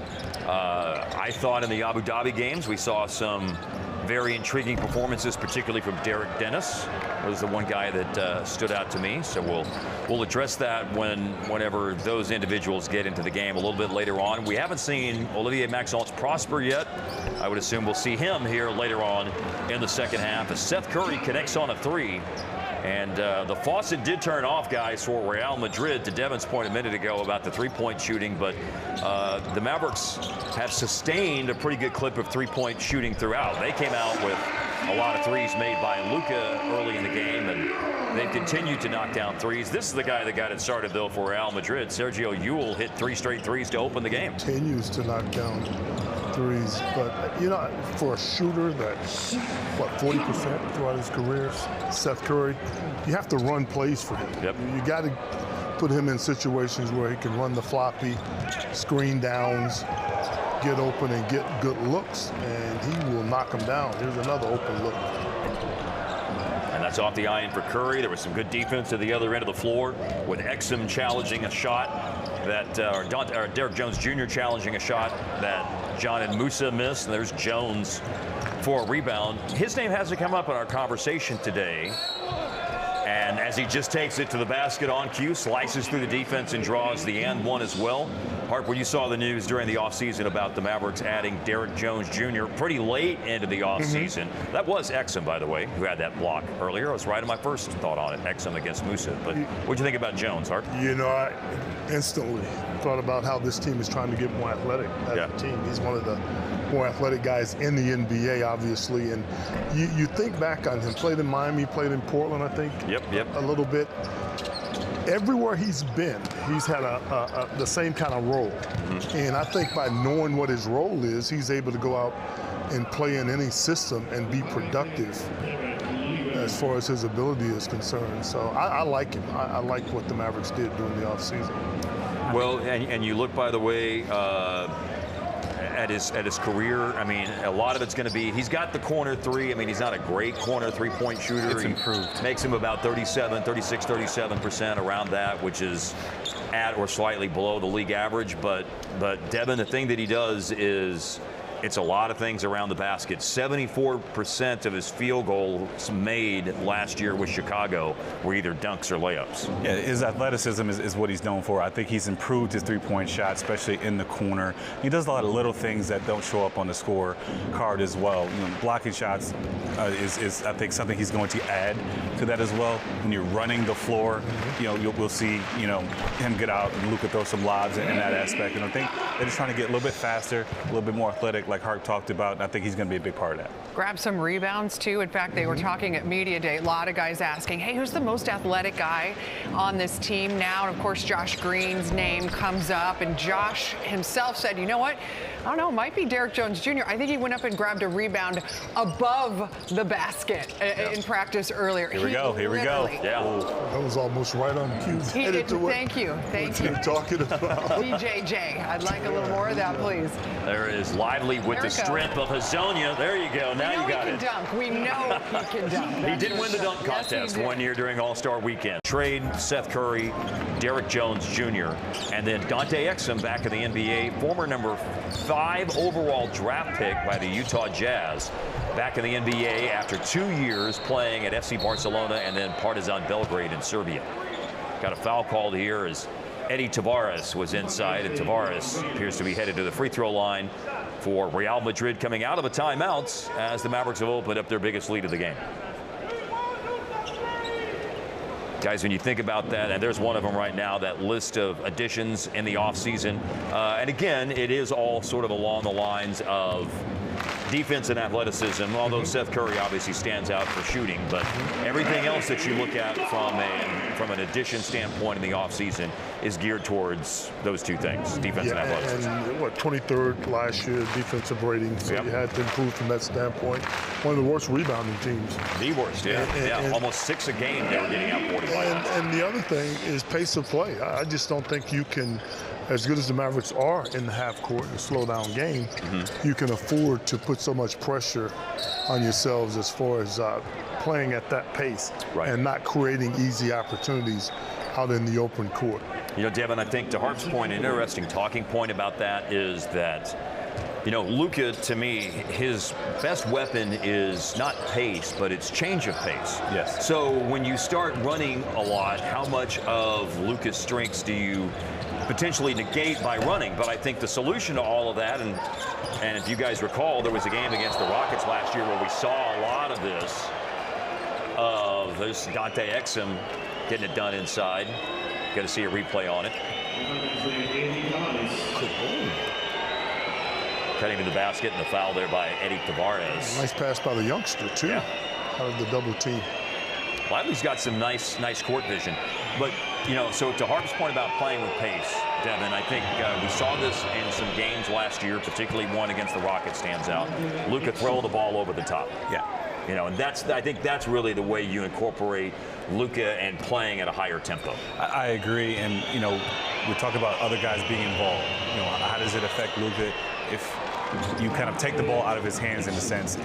I thought in the Abu Dhabi games we saw some very intriguing performances, particularly from Derek Dennis. Was the one guy that stood out to me. So we'll address that whenever those individuals get into the game a little bit later on. We haven't seen Olivier Maxence Prosper yet. I would assume we'll see him here later on in the second half as Seth Curry connects on a three. And the faucet did turn off, guys, for Real Madrid, to Devin's point a minute ago about the three-point shooting. But the Mavericks have sustained a pretty good clip of three-point shooting throughout. They came out with a lot of threes made by Luka early in the game, and they've continued to knock down threes. This is the guy that got it started, though, for Real Madrid. Sergio Llull hit 3 straight threes to open the game. Continues to knock down threes, but you know, for a shooter that's what 40% throughout his career, Seth Curry, you have to run plays for him. Yep. You got to put him in situations where he can run the floppy, screen downs, get open and get good looks, and he will knock them down. Here's another open look. And that's off the iron for Curry. There was some good defense at the other end of the floor with Exum challenging a shot that, or Derek Jones Jr. challenging a shot that John and Musa missed. And there's Jones for a rebound. His name hasn't come up in our conversation today. And as he just takes it to the basket on cue, slices through the defense and draws the and one as well. Harp, when you saw the news during the offseason about the Mavericks adding Derek Jones Jr. pretty late into the offseason, that was Exum, by the way, who had that block earlier. I was right on my first thought on it, Exum against Musa. But what'd you think about Jones, Harp? You know, I instantly thought about how this team is trying to get more athletic as a team. He's one of the more athletic guys in the NBA, obviously. And you think back on him, played in Miami, played in Portland, I think, a little bit. Everywhere he's been, he's had the same kind of role. And I think by knowing what his role is, he's able to go out and play in any system and be productive as far as his ability is concerned. So I like him. I like what the Mavericks did during the offseason. Well, and you look, by the way, at his career, I mean, a lot of it's going to be, he's got the corner three. I mean, he's not a great corner three-point shooter. It's improved. Makes him about 37% around that, which is at or slightly below the league average. But Devin, the thing that he does is, it's a lot of things around the basket. 74% of his field goals made last year with Chicago were either dunks or layups. Yeah, his athleticism is what he's known for. I think he's improved his three-point shot, especially in the corner. He does a lot of little things that don't show up on the score card as well. You know, blocking shots is I think something he's going to add to that as well. When you're running the floor, you know, we'll see, you know, him get out and Luka throw some lobs in that aspect. And I think they're just trying to get a little bit faster, a little bit more athletic, like Harp talked about. And I think he's going to be a big part of that. Grab some rebounds too. In fact, they were talking at Media Day. A lot of guys asking, hey, who's the most athletic guy on this team now? And of course, Josh Green's name comes up. And Josh himself said, you know what? I don't know, it might be Derek Jones Jr. I think he went up and grabbed a rebound above the basket in practice earlier. Here we go. Yeah. That was almost right on cue. Thank you. You're talking about. DJJ, I'd like a little more of that, please. There is Lively with the strength of Hazonia. There you go. Now you got it. We know he can dunk. He did win the dunk contest one year during All-Star Weekend. Trade Seth Curry, Derek Jones Jr., and then Dante Exum back in the NBA, former number 5 overall draft pick by the Utah Jazz, back in the NBA after 2 years playing at FC Barcelona and then Partizan Belgrade in Serbia. Got a foul called here as Eddie Tavares was inside, and Tavares appears to be headed to the free throw line for Real Madrid, coming out of a timeout as the Mavericks have opened up their biggest lead of the game. Guys, when you think about that, and there's one of them right now, that list of additions in the offseason, and again, it is all sort of along the lines of defense and athleticism, although Seth Curry obviously stands out for shooting, but everything else that you look at from an addition standpoint in the offseason is geared towards those two things, defense and athleticism. And what, 23rd last year defensive rating, so you had to improve from that standpoint. One of the worst rebounding teams. The worst, and almost 6 a game they were getting outboarded by. And the other thing is pace of play. I just don't think you can as good as the Mavericks are in the half court, the slow down game, you can afford to put so much pressure on yourselves as far as playing at that pace and not creating easy opportunities out in the open court. You know, Devin, I think to Harp's point, an interesting talking point about that is that, you know, Luka, to me, his best weapon is not pace, but it's change of pace. Yes. So when you start running a lot, how much of Luka's strengths do you potentially negate by running? But I think the solution to all of that, and if you guys recall, there was a game against the Rockets last year where we saw a lot of this, there's Dante Exum getting it done inside. Got to see a replay on it. Cutting to the basket and the foul there by Eddie Tavares. Nice pass by the youngster, too, out of the double team. Lively's got some nice court vision. But, you know, so to Harp's point about playing with pace, Devin, I think we saw this in some games last year, particularly one against the Rockets stands out. Luka throwing the ball over the top. Yeah. You know, and I think that's really the way you incorporate Luka and playing at a higher tempo. I agree, and you know, we talk about other guys being involved. You know, how does it affect Luka if you kind of take the ball out of his hands in a sense?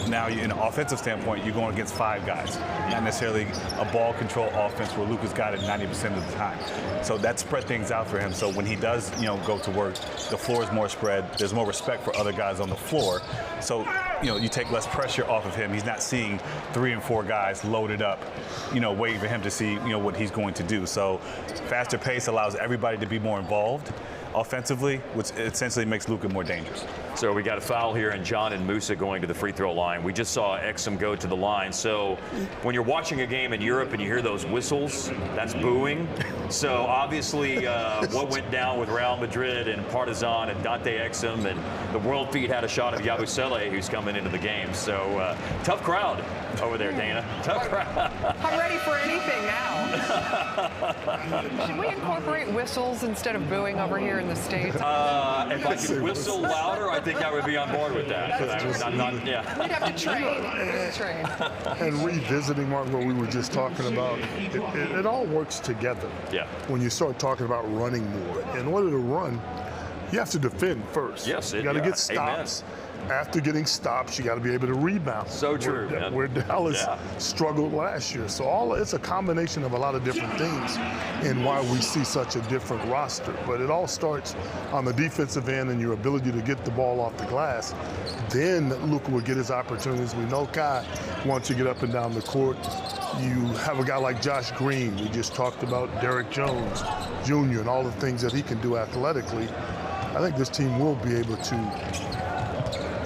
Now, in an offensive standpoint, you're going against 5 guys, not necessarily a ball control offense where Luka's got it 90% of the time. So that spread things out for him. So when he does, you know, go to work, the floor is more spread. There's more respect for other guys on the floor. So, you know, you take less pressure off of him. He's not seeing 3 and 4 guys loaded up, you know, waiting for him to see, you know, what he's going to do. So faster pace allows everybody to be more involved offensively, which essentially makes Luka more dangerous. So we got a foul here, and John and Musa going to the free throw line. We just saw Exum go to the line. So when you're watching a game in Europe and you hear those whistles, that's booing. So obviously what went down with Real Madrid and Partizan and Dante Exum, and the world feed had a shot of Yabusele, who's coming into the game. So tough crowd over there, Dana. Tough crowd. I'm ready for anything now. Should we incorporate whistles instead of booing over here in the States? If I could whistle louder, I think I would be on board with that. Yeah. We'd have to train. And revisiting, Mark, what we were just talking about, it all works together. Yeah. When you start talking about running more. In order to run, you have to defend first. Yes. You got to get stops. Amen. After getting stops, you got to be able to rebound. So true, man. Where Dallas struggled last year. So it's a combination of a lot of different things in why we see such a different roster. But it all starts on the defensive end and your ability to get the ball off the glass. Then Luka will get his opportunities. We know Kai wants to get up and down the court. You have a guy like Josh Green. We just talked about Derek Jones Jr. and all the things that he can do athletically. I think this team will be able to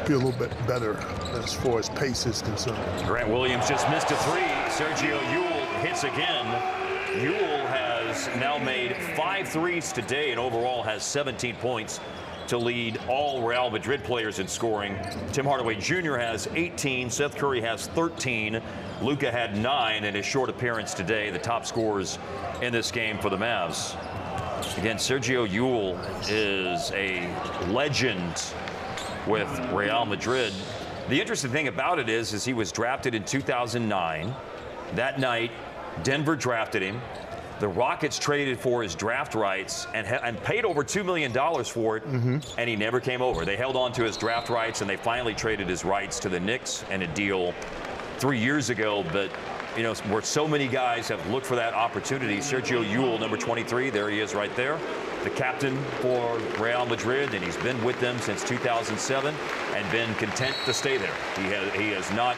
be a little bit better as far as pace is concerned. Grant Williams just missed a 3. Sergio Llull hits again. Llull has now made 5 threes today and overall has 17 points to lead all Real Madrid players in scoring. Tim Hardaway Jr. has 18. Seth Curry has 13. Luka had 9 in his short appearance today, the top scorers in this game for the Mavs. Again, Sergio Llull is a legend with Real Madrid. The interesting thing about it is he was drafted in 2009. That night, Denver drafted him. The Rockets traded for his draft rights and paid over $2 million for it, and he never came over. They held on to his draft rights, and they finally traded his rights to the Knicks in a deal 3 years ago. But, you know, where so many guys have looked for that opportunity, Sergio Llull, number 23, there he is right there, the captain for Real Madrid, and he's been with them since 2007 and been content to stay there. He has not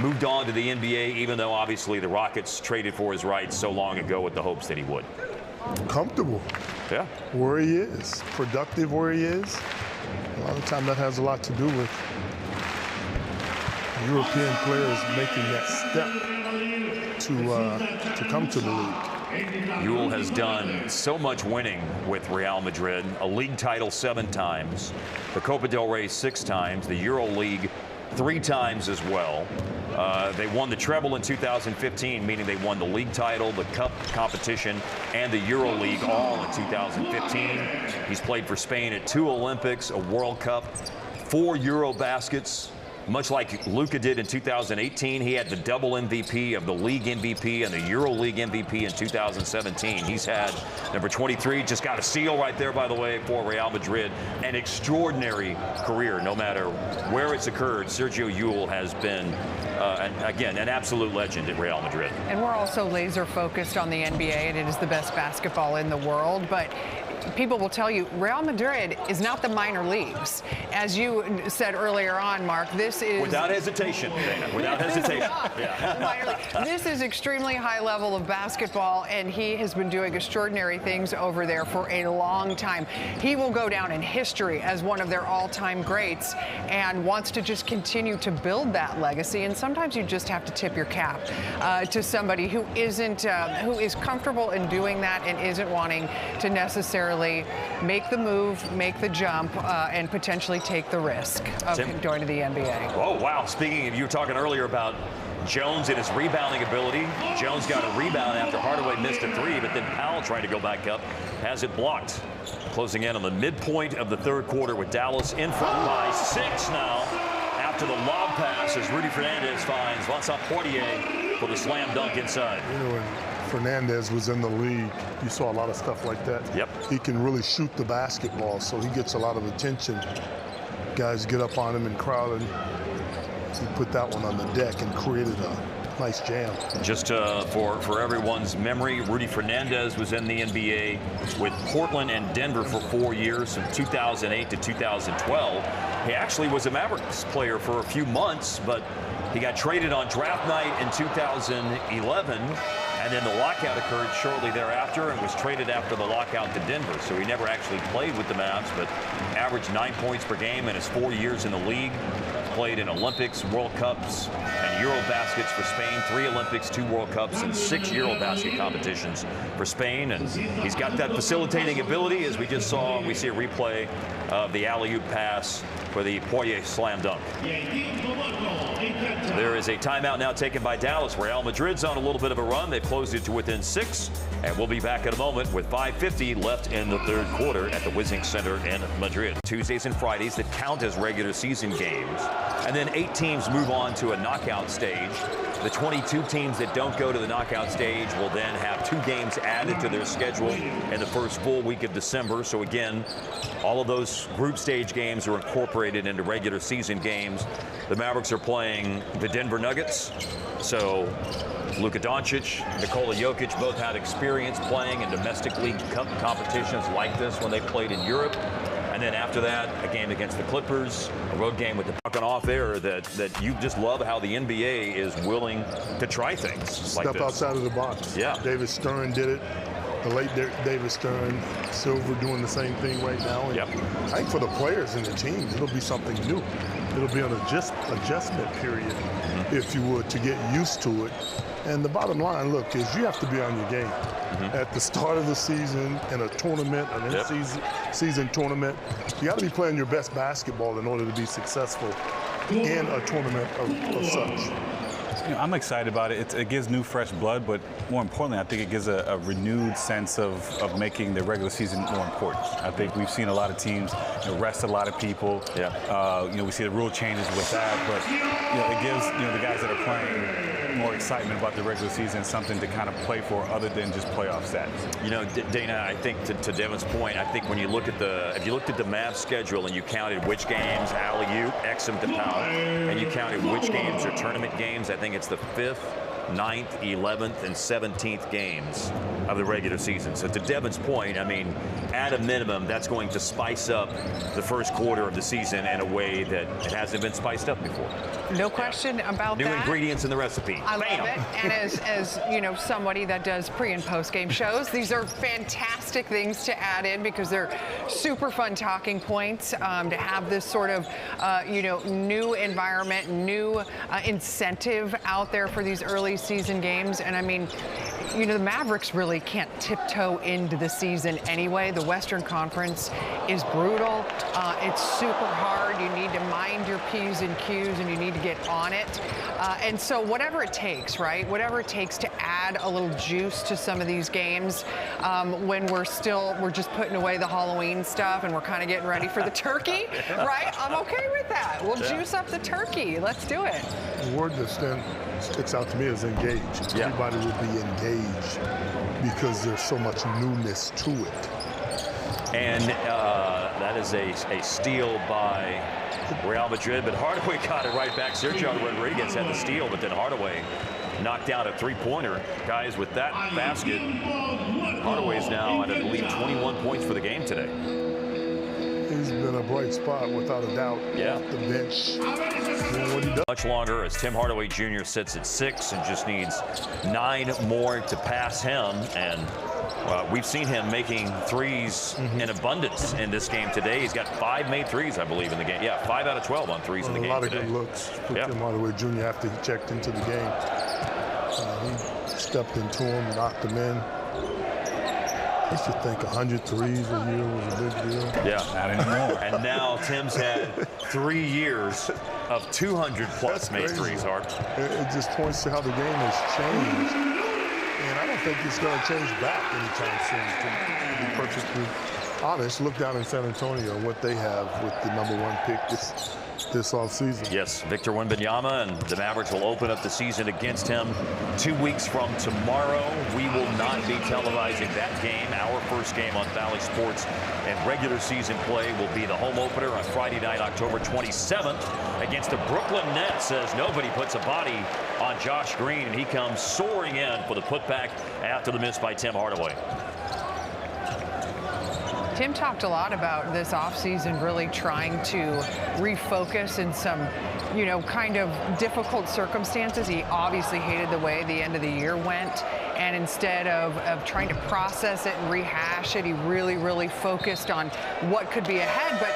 moved on to the NBA, even though obviously the Rockets traded for his rights so long ago with the hopes that he would. Comfortable. Yeah. Where he is, productive where he is. A lot of the time that has a lot to do with European players making that step to come to the league. Llull has done so much winning with Real Madrid, a league title 7 times, the Copa del Rey 6 times, the Euro League 3 times as well. They won the treble in 2015, meaning they won the league title, the cup competition, and the Euro League all in 2015. He's played for Spain at 2 Olympics, a World Cup, 4 Euro baskets, much like Luka did in 2018. He had the double MVP of the league MVP and the EuroLeague MVP in 2017. He's had number 23, just got a seal right there, by the way, for Real Madrid. An extraordinary career, no matter where it's occurred. Sergio Llull has been, again, an absolute legend at Real Madrid. And we're also laser focused on the NBA, and it is the best basketball in the world. But people will tell you Real Madrid is not the minor leagues. As you said earlier on, Mark, this is... Without hesitation, Dana, without hesitation. Yeah. This is extremely high level of basketball, and he has been doing extraordinary things over there for a long time. He will go down in history as one of their all-time greats and wants to just continue to build that legacy. And sometimes you just have to tip your cap to somebody who is comfortable in doing that and isn't wanting to necessarily make the move, make the jump, and potentially take the risk of going to the NBA. Oh, wow. Speaking of, you were talking earlier about Jones and his rebounding ability. Jones got a rebound after Hardaway missed a three, but then Powell tried to go back up, has it blocked. Closing in on the midpoint of the third quarter with Dallas in front by 6 now. After the lob pass as Rudy Fernandez finds Vincent Poirier for the slam dunk inside. You know, when Fernandez was in the league, you saw a lot of stuff like that. Yep. He can really shoot the basketball, so he gets a lot of attention. Guys get up on him and crowd him. He put that one on the deck and created a nice jam. Just for everyone's memory, Rudy Fernandez was in the NBA with Portland and Denver for 4 years, from 2008 to 2012. He actually was a Mavericks player for a few months, but he got traded on draft night in 2011. And then the lockout occurred shortly thereafter and was traded after the lockout to Denver. So he never actually played with the Mavs, but averaged 9 points per game in his 4 years in the league. Played in Olympics, World Cups, and Eurobaskets for Spain. 3 Olympics, 2 World Cups, and 6 Eurobasket competitions for Spain. And he's got that facilitating ability, as we just saw. We see a replay of the alley-oop pass for the Poirier slam dunk. There is a timeout now taken by Dallas. Real Madrid's on a little bit of a run. They've closed it to within 6, and we'll be back in a moment with 5:50 left in the third quarter at the Wizink Center in Madrid. Tuesdays and Fridays that count as regular season games, and then 8 teams move on to a knockout stage. The 22 teams that don't go to the knockout stage will then have 2 games added to their schedule in the first full week of December. So again, all of those group stage games are incorporated into regular season games. The Mavericks are playing the Denver Nuggets. So Luka Doncic, Nikola Jokic both had experience playing in domestic league competitions like this when they played in Europe. And then after that, a game against the Clippers, a road game with the talking off air that you just love how the NBA is willing to try things like this. Step outside of the box. Yeah. David Stern did it. The late David Stern, Silver doing the same thing right now. And yep. I think for the players and the teams, it'll be something new. It'll be an adjustment period, if you would, to get used to it. And the bottom line, look, is you have to be on your game. At the start of the season, in a tournament, an in-season tournament, you got to be playing your best basketball in order to be successful in a tournament of such. You know, I'm excited about it. It gives new, fresh blood, but more importantly, I think it gives a renewed sense of making the regular season more important. I think we've seen a lot of teams rest a lot of people. Yeah. We see the rule changes with that, but it gives the guys that are playing more excitement about the regular season, something to kind of play for other than just playoff stats. Dana, I think to Devin's point, I think when you look at if you looked at the Mavs schedule and you counted which games alley-oop, Exum to Powell, and you counted which games are tournament games, I think it's the 5th, 9th, 11th, and 17th games of the regular season. So to Devin's point, I mean, at a minimum, that's going to spice up the first quarter of the season in a way that it hasn't been spiced up before. No question about New that. New ingredients in the recipe. I Bam. love it. And as somebody that does pre and post game shows, these are fantastic things to add in because they're super fun talking points to have this sort of new environment, new incentive out there for these early season games. And I mean, you know, the Mavericks really can't tiptoe into the season anyway. The Western Conference is brutal. It's super hard. You need to mind your P's and Q's, and you need to get on it. And so whatever it takes, right? Whatever it takes to add a little juice to some of these games when we're just putting away the Halloween stuff and we're kind of getting ready for the turkey, right? I'm okay with that. We'll juice up the turkey. Let's do it. The word that sticks out to me is engaged. Yeah. Everybody will be engaged because there's so much newness to it. And that is a steal by Real Madrid, but Hardaway got it right back. Sergio Rodriguez had the steal, but then Hardaway knocked down a three-pointer. Guys, with that basket, Hardaway's now at, I believe, 21 points for the game today. He's been a bright spot without a doubt. Yeah. Off the bench, doing what he does. Much longer as Tim Hardaway Jr. sits at 6 and just needs 9 more to pass him. And we've seen him making threes in abundance in this game today. He's got 5 made threes, I believe, in the game. Yeah, 5 out of 12 on threes in the game today. A lot of good looks for Yep. Tim Hardaway Jr. after he checked into the game. He stepped into him, knocked him in. I used to think 100 threes a year was a big deal. Yeah. Not anymore. And now Tim's had 3 years of 200-plus made Crazy. threes, Hart. It just points to how the game has changed. And I don't think it's going to change back anytime soon, to be perfectly honest. Look down in San Antonio what they have with the #1 pick this offseason. Yes, Victor Wembanyama, and the Mavericks will open up the season against him 2 weeks from tomorrow. We will not be televising that game. Our first game on Valley Sports and regular season play will be the home opener on Friday night, October 27th against the Brooklyn Nets, as nobody puts a body on Josh Green, and he comes soaring in for the putback after the miss by Tim Hardaway. Tim talked a lot about this offseason really trying to refocus in some, you know, kind of difficult circumstances. He obviously hated the way the end of the year went. And instead of trying to process it and rehash it, he really focused on what could be ahead. But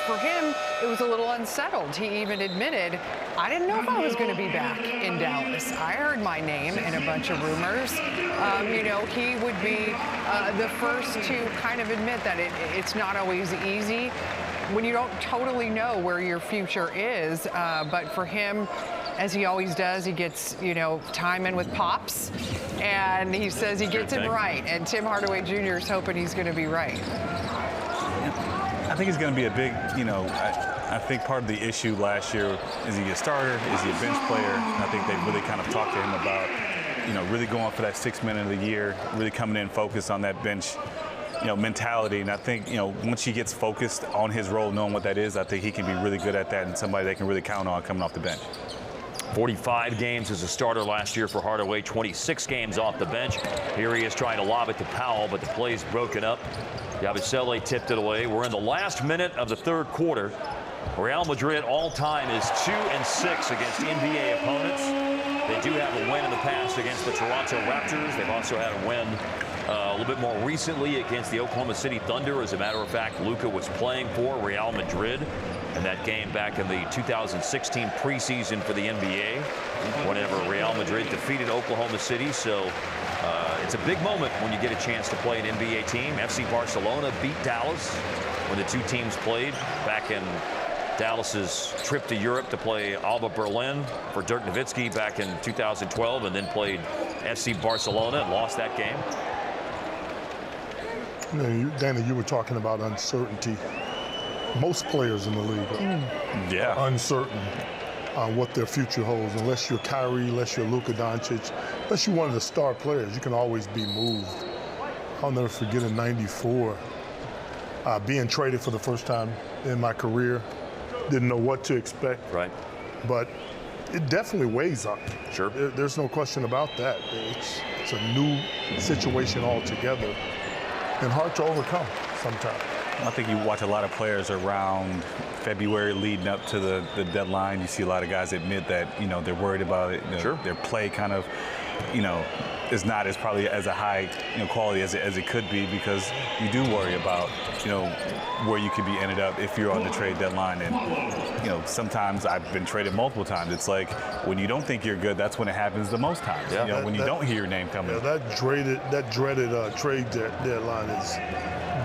for him, it was a little unsettled. He even admitted, I didn't know if I was going to be back in Dallas. I heard my name in a bunch of rumors. You know, he would be the first to kind of admit that it's not always easy when you don't totally know where your future is. But for him, as he always does, he gets, you know, time in with Pops, and he says he gets it right. And Tim Hardaway Jr. is hoping he's going to be right. I think it's going to be a big, you know, I think part of the issue last year is he a starter, is he a bench player? And I think they really kind of talked to him about, you know, really going for that 6th minute of the year, really coming in focused on that bench, you know, mentality. And I think, you know, once he gets focused on his role, knowing what that is, I think he can be really good at that and somebody they can really count on coming off the bench. 45 games as a starter last year for Hardaway, 26 games off the bench. Here he is trying to lob it to Powell, but the play's broken up. Yabusele tipped it away. We're in the last minute of the 3rd quarter. Real Madrid all-time is 2-6 against NBA opponents. They do have a win in the past against the Toronto Raptors. They've also had a win a little bit more recently against the Oklahoma City Thunder. As a matter of fact, Luka was playing for Real Madrid in that game back in the 2016 preseason for the NBA, whenever Real Madrid defeated Oklahoma City. So it's a big moment when you get a chance to play an NBA team. FC Barcelona beat Dallas when the 2 teams played back in Dallas's trip to Europe to play Alba Berlin for Dirk Nowitzki back in 2012, and then played FC Barcelona and lost that game. You know, Dana, you were talking about uncertainty. Most players in the league are uncertain on what their future holds. Unless you're Kyrie, unless you're Luka Doncic, unless you're one of the star players, you can always be moved. I'll never forget in '94, being traded for the first time in my career. Didn't know what to expect. Right. But it definitely weighs on you. Sure. There's no question about that. It's a new situation altogether and hard to overcome sometimes. I think you watch a lot of players around February leading up to the deadline. You see a lot of guys admit that, you know, they're worried about it. Sure. Their play kind of is not as probably as a high quality as it could be, because you do worry about where you could be ended up if you're on the trade deadline. And sometimes I've been traded multiple times. It's like when you don't think you're good, that's when it happens the most times. Yeah. When you don't hear your name coming. Yeah, that dreaded trade deadline is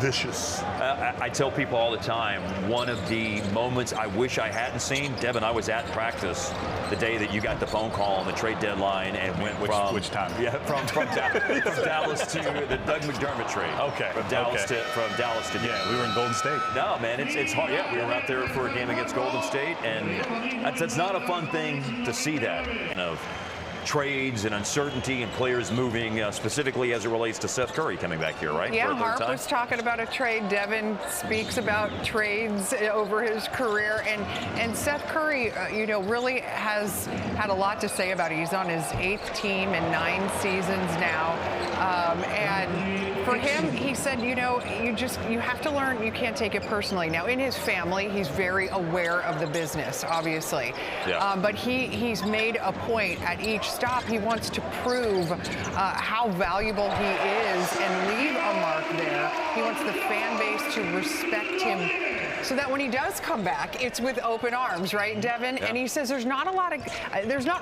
vicious. I tell people all the time, one of the moments I wish I hadn't seen, Devin, I was at practice the day that you got the phone call on the trade deadline and went which time? Yeah, from Dallas to the Doug McDermott trade. Okay. From Dallas to Yeah, we were in Golden State. No, man, it's hard. Yeah, we were out there for a game against Golden State, and that's not a fun thing to see that. Trades and uncertainty and players moving, specifically as it relates to Seth Curry coming back here, right? Yeah, for a third Harp time. was talking about a trade. Devin speaks about trades over his career, and Seth Curry, really has had a lot to say about it. He's on his 8th team in 9 seasons now, and for him, he said, you have to learn. You can't take it personally. Now, in his family, he's very aware of the business, obviously, but he's made a point at each stop. He wants to prove how valuable he is and leave a mark there. He wants the fan base to respect him, so that when he does come back, it's with open arms, right, Devin? Yeah. And he says there's not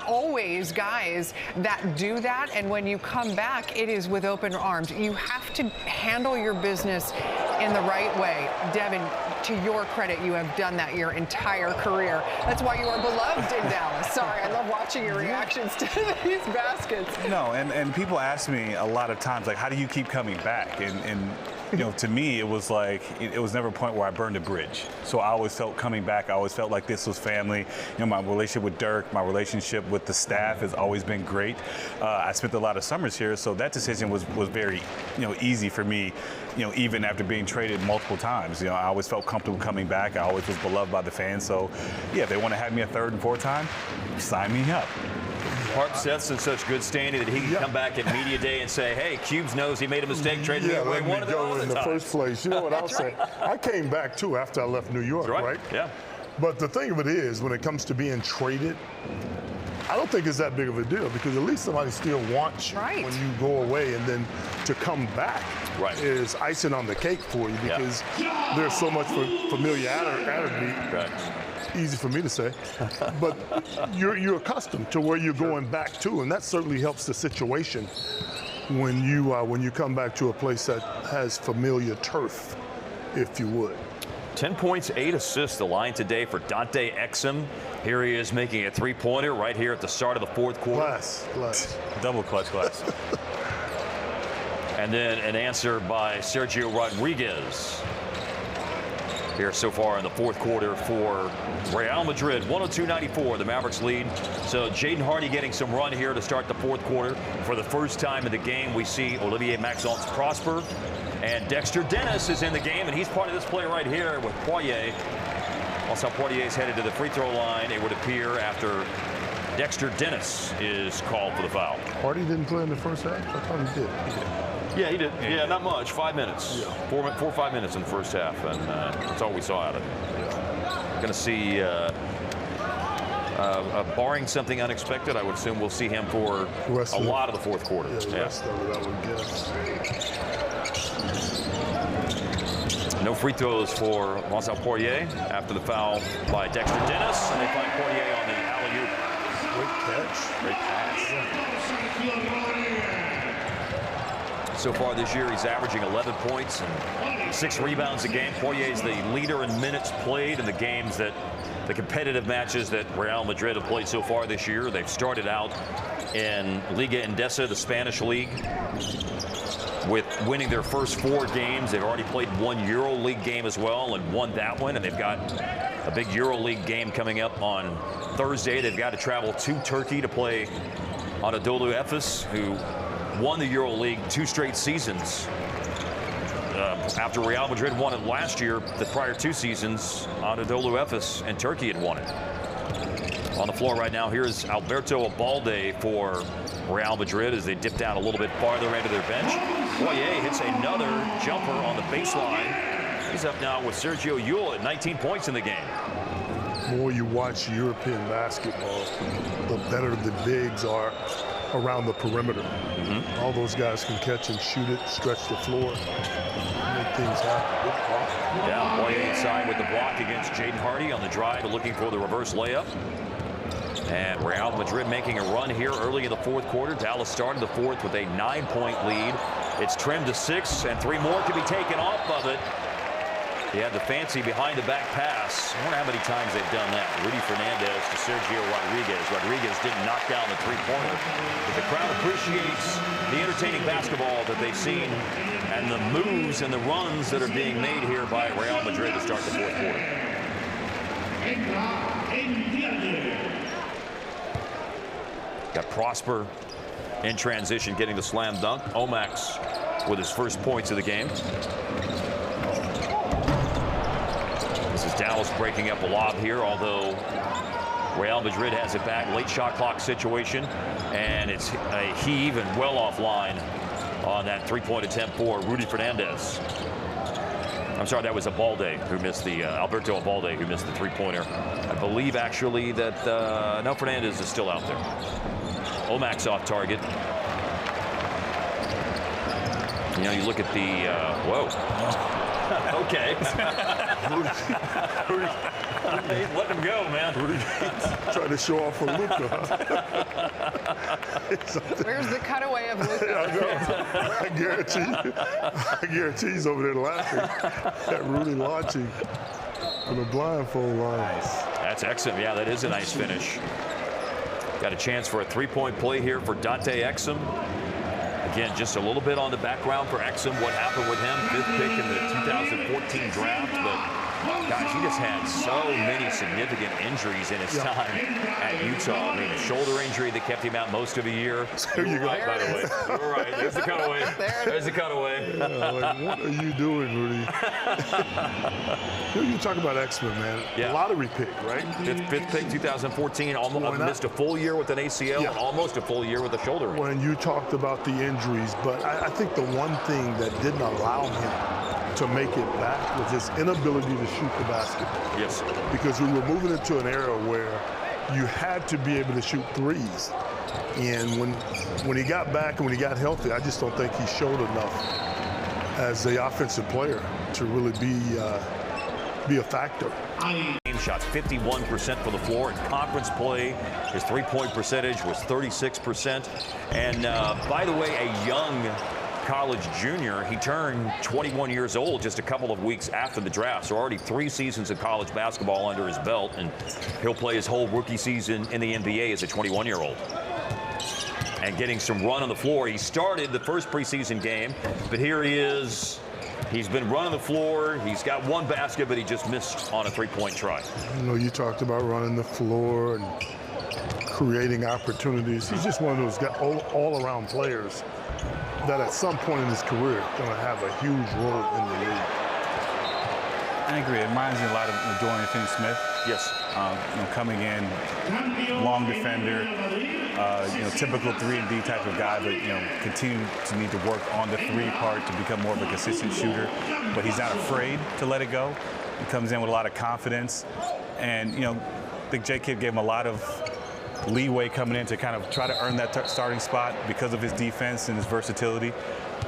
always guys that do that, and when you come back, it is with open arms. You have to handle your business in the right way. Devin, to your credit, you have done that your entire career. That's why you are beloved in Dallas. Sorry, I love watching your reactions to these baskets. No, and people ask me a lot of times, like, how do you keep coming back? And to me, it was like, it was never a point where I burned a bridge. So I always felt coming back, I always felt like this was family. My relationship with Dirk, my relationship with the staff has always been great. I spent a lot of summers here, so that decision was very, easy for me, even after being traded multiple times. I always felt comfortable coming back. I always was beloved by the fans. So, yeah, if they want to have me a 3rd and 4th time, sign me up. Harp Seth's in such good standing that he can come back at media day and say, hey, Cubes knows he made a mistake trading me away. Let me go in the first place. You know what I'll say? I came back, too, after I left New York, right? Yeah. But the thing of it is, when it comes to being traded, I don't think it's that big of a deal, because at least somebody still wants you when you go away, and then to come back is icing on the cake for you, because there's so much familiarity. Right. Easy for me to say, but you're accustomed to where you're going back to, and that certainly helps the situation when you come back to a place that has familiar turf, if you would. 10 points, 8 assists, the line today for Dante Exum. Here he is making a 3-pointer right here at the start of the 4th quarter. Glass. Double clutch glass. And then an answer by Sergio Rodriguez. Here so far in the 4th quarter for Real Madrid, 102-94, the Mavericks lead. So Jaden Hardy getting some run here to start the 4th quarter. For the first time in the game, we see Olivier Maxence prosper. And Dexter Dennis is in the game, and he's part of this play right here with Poirier. Also, Poirier is headed to the free throw line, it would appear, after Dexter Dennis is called for the foul. Hardy didn't play in the first half? I thought he did. Yeah, he did. Yeah, not much. 5 minutes. 4 or 5 minutes in the first half, and that's all we saw out of it. Going to see, barring something unexpected, I would assume we'll see him for a lot of the 4th quarter. Yeah, the rest of it, I would guess. No free throws for Vincent Poirier after the foul by Dexter Dennis, and they find Poirier on the alley-oop. Great catch. Great pass. So far this year, he's averaging 11 points and 6 rebounds a game. Poirier is the leader in minutes played in the games the competitive matches that Real Madrid have played so far this year. They've started out in Liga Endesa, the Spanish league, with winning their first 4 games. They've already played 1 EuroLeague game as well and won that one. And they've got a big EuroLeague game coming up on Thursday. They've got to travel to Turkey to play Anadolu Efes, who won the EuroLeague 2 straight seasons. After Real Madrid won it last year, the prior 2 seasons, Anadolu Efes and Turkey had won it. On the floor right now, here's Alberto Abalde for Real Madrid as they dip down a little bit farther into their bench. Poirier hits another jumper on the baseline. He's up now with Sergio Llull at 19 points in the game. The more you watch European basketball, the better the bigs are around the perimeter. All those guys can catch and shoot it, stretch the floor, make things happen. Good call. Yeah, Boye inside with the block against Jaden Hardy on the drive, looking for the reverse layup. And Real Madrid making a run here early in the fourth quarter. Dallas started the fourth with a 9-point lead. It's trimmed to 6, and 3 more can be taken off of it. He had the fancy behind-the-back pass. I wonder how many times they've done that. Rudy Fernandez to Sergio Rodriguez. Rodriguez didn't knock down the three-pointer. But the crowd appreciates the entertaining basketball that they've seen and the moves and the runs that are being made here by Real Madrid to start the fourth quarter. Got Prosper in transition, getting the slam dunk. Omax with his first points of the game. This is Dallas breaking up a lob here, although Real Madrid has it back. Late shot clock situation, and it's a heave and well offline on that three-point attempt for Rudy Fernandez. I'm sorry, that was Abalde who missed the, Alberto Abalde who missed the three-pointer. I believe actually that, no, Fernandez is still out there. Omax off target. You know, you look at the, whoa. Okay. Let him go, man. Trying to show off for Luka. Where's the cutaway of Luka? I guarantee he's over there laughing at Rudy launching on the blindfold line. That's Exum. Yeah, that is a nice finish. Got a chance for a three-point play here for Dante Exum. Again, just a little bit on the background for Exum, what happened with him, 5th pick in the 2014 draft, but gosh, he just had so many significant injuries in his time at Utah. I mean, a shoulder injury that kept him out most of the year. There you go. Right, by the way. You're right. There's the cutaway. There's the cutaway. Yeah, like, what are you doing, Rudy? You talk about X-Men, man. Yeah. Lottery pick, right? 5th pick, 2014. Almost missed a full year with an ACL and almost a full year with a shoulder injury. When you talked about the injuries, but I think the one thing that didn't allow him to make it back was his inability to shoot the basket. Yes. Because we were moving into an era where you had to be able to shoot threes. And when he got back and when he got healthy, I just don't think he showed enough as the offensive player to really be a factor. Shot 51% for the floor in conference play. His three-point percentage was 36%. And by the way, a young college junior. He turned 21 years old just a couple of weeks after the draft. So already 3 seasons of college basketball under his belt, and he'll play his whole rookie season in the NBA as a 21-year-old. And getting some run on the floor. He started the first preseason game, but here he is. He's been running the floor. He's got 1 basket, but he just missed on a three-point try. You know, you talked about running the floor and creating opportunities. He's just one of those all-around players that at some point in his career going to have a huge role in the league. I agree. It reminds me a lot of Dorian Finney-Smith. Yes. Coming in, long defender, typical 3-and-D type of guy, but continue to need to work on the 3 part to become more of a consistent shooter. But he's not afraid to let it go. He comes in with a lot of confidence, and I think J-Kid gave him a lot of leeway coming in to kind of try to earn that starting spot because of his defense and his versatility,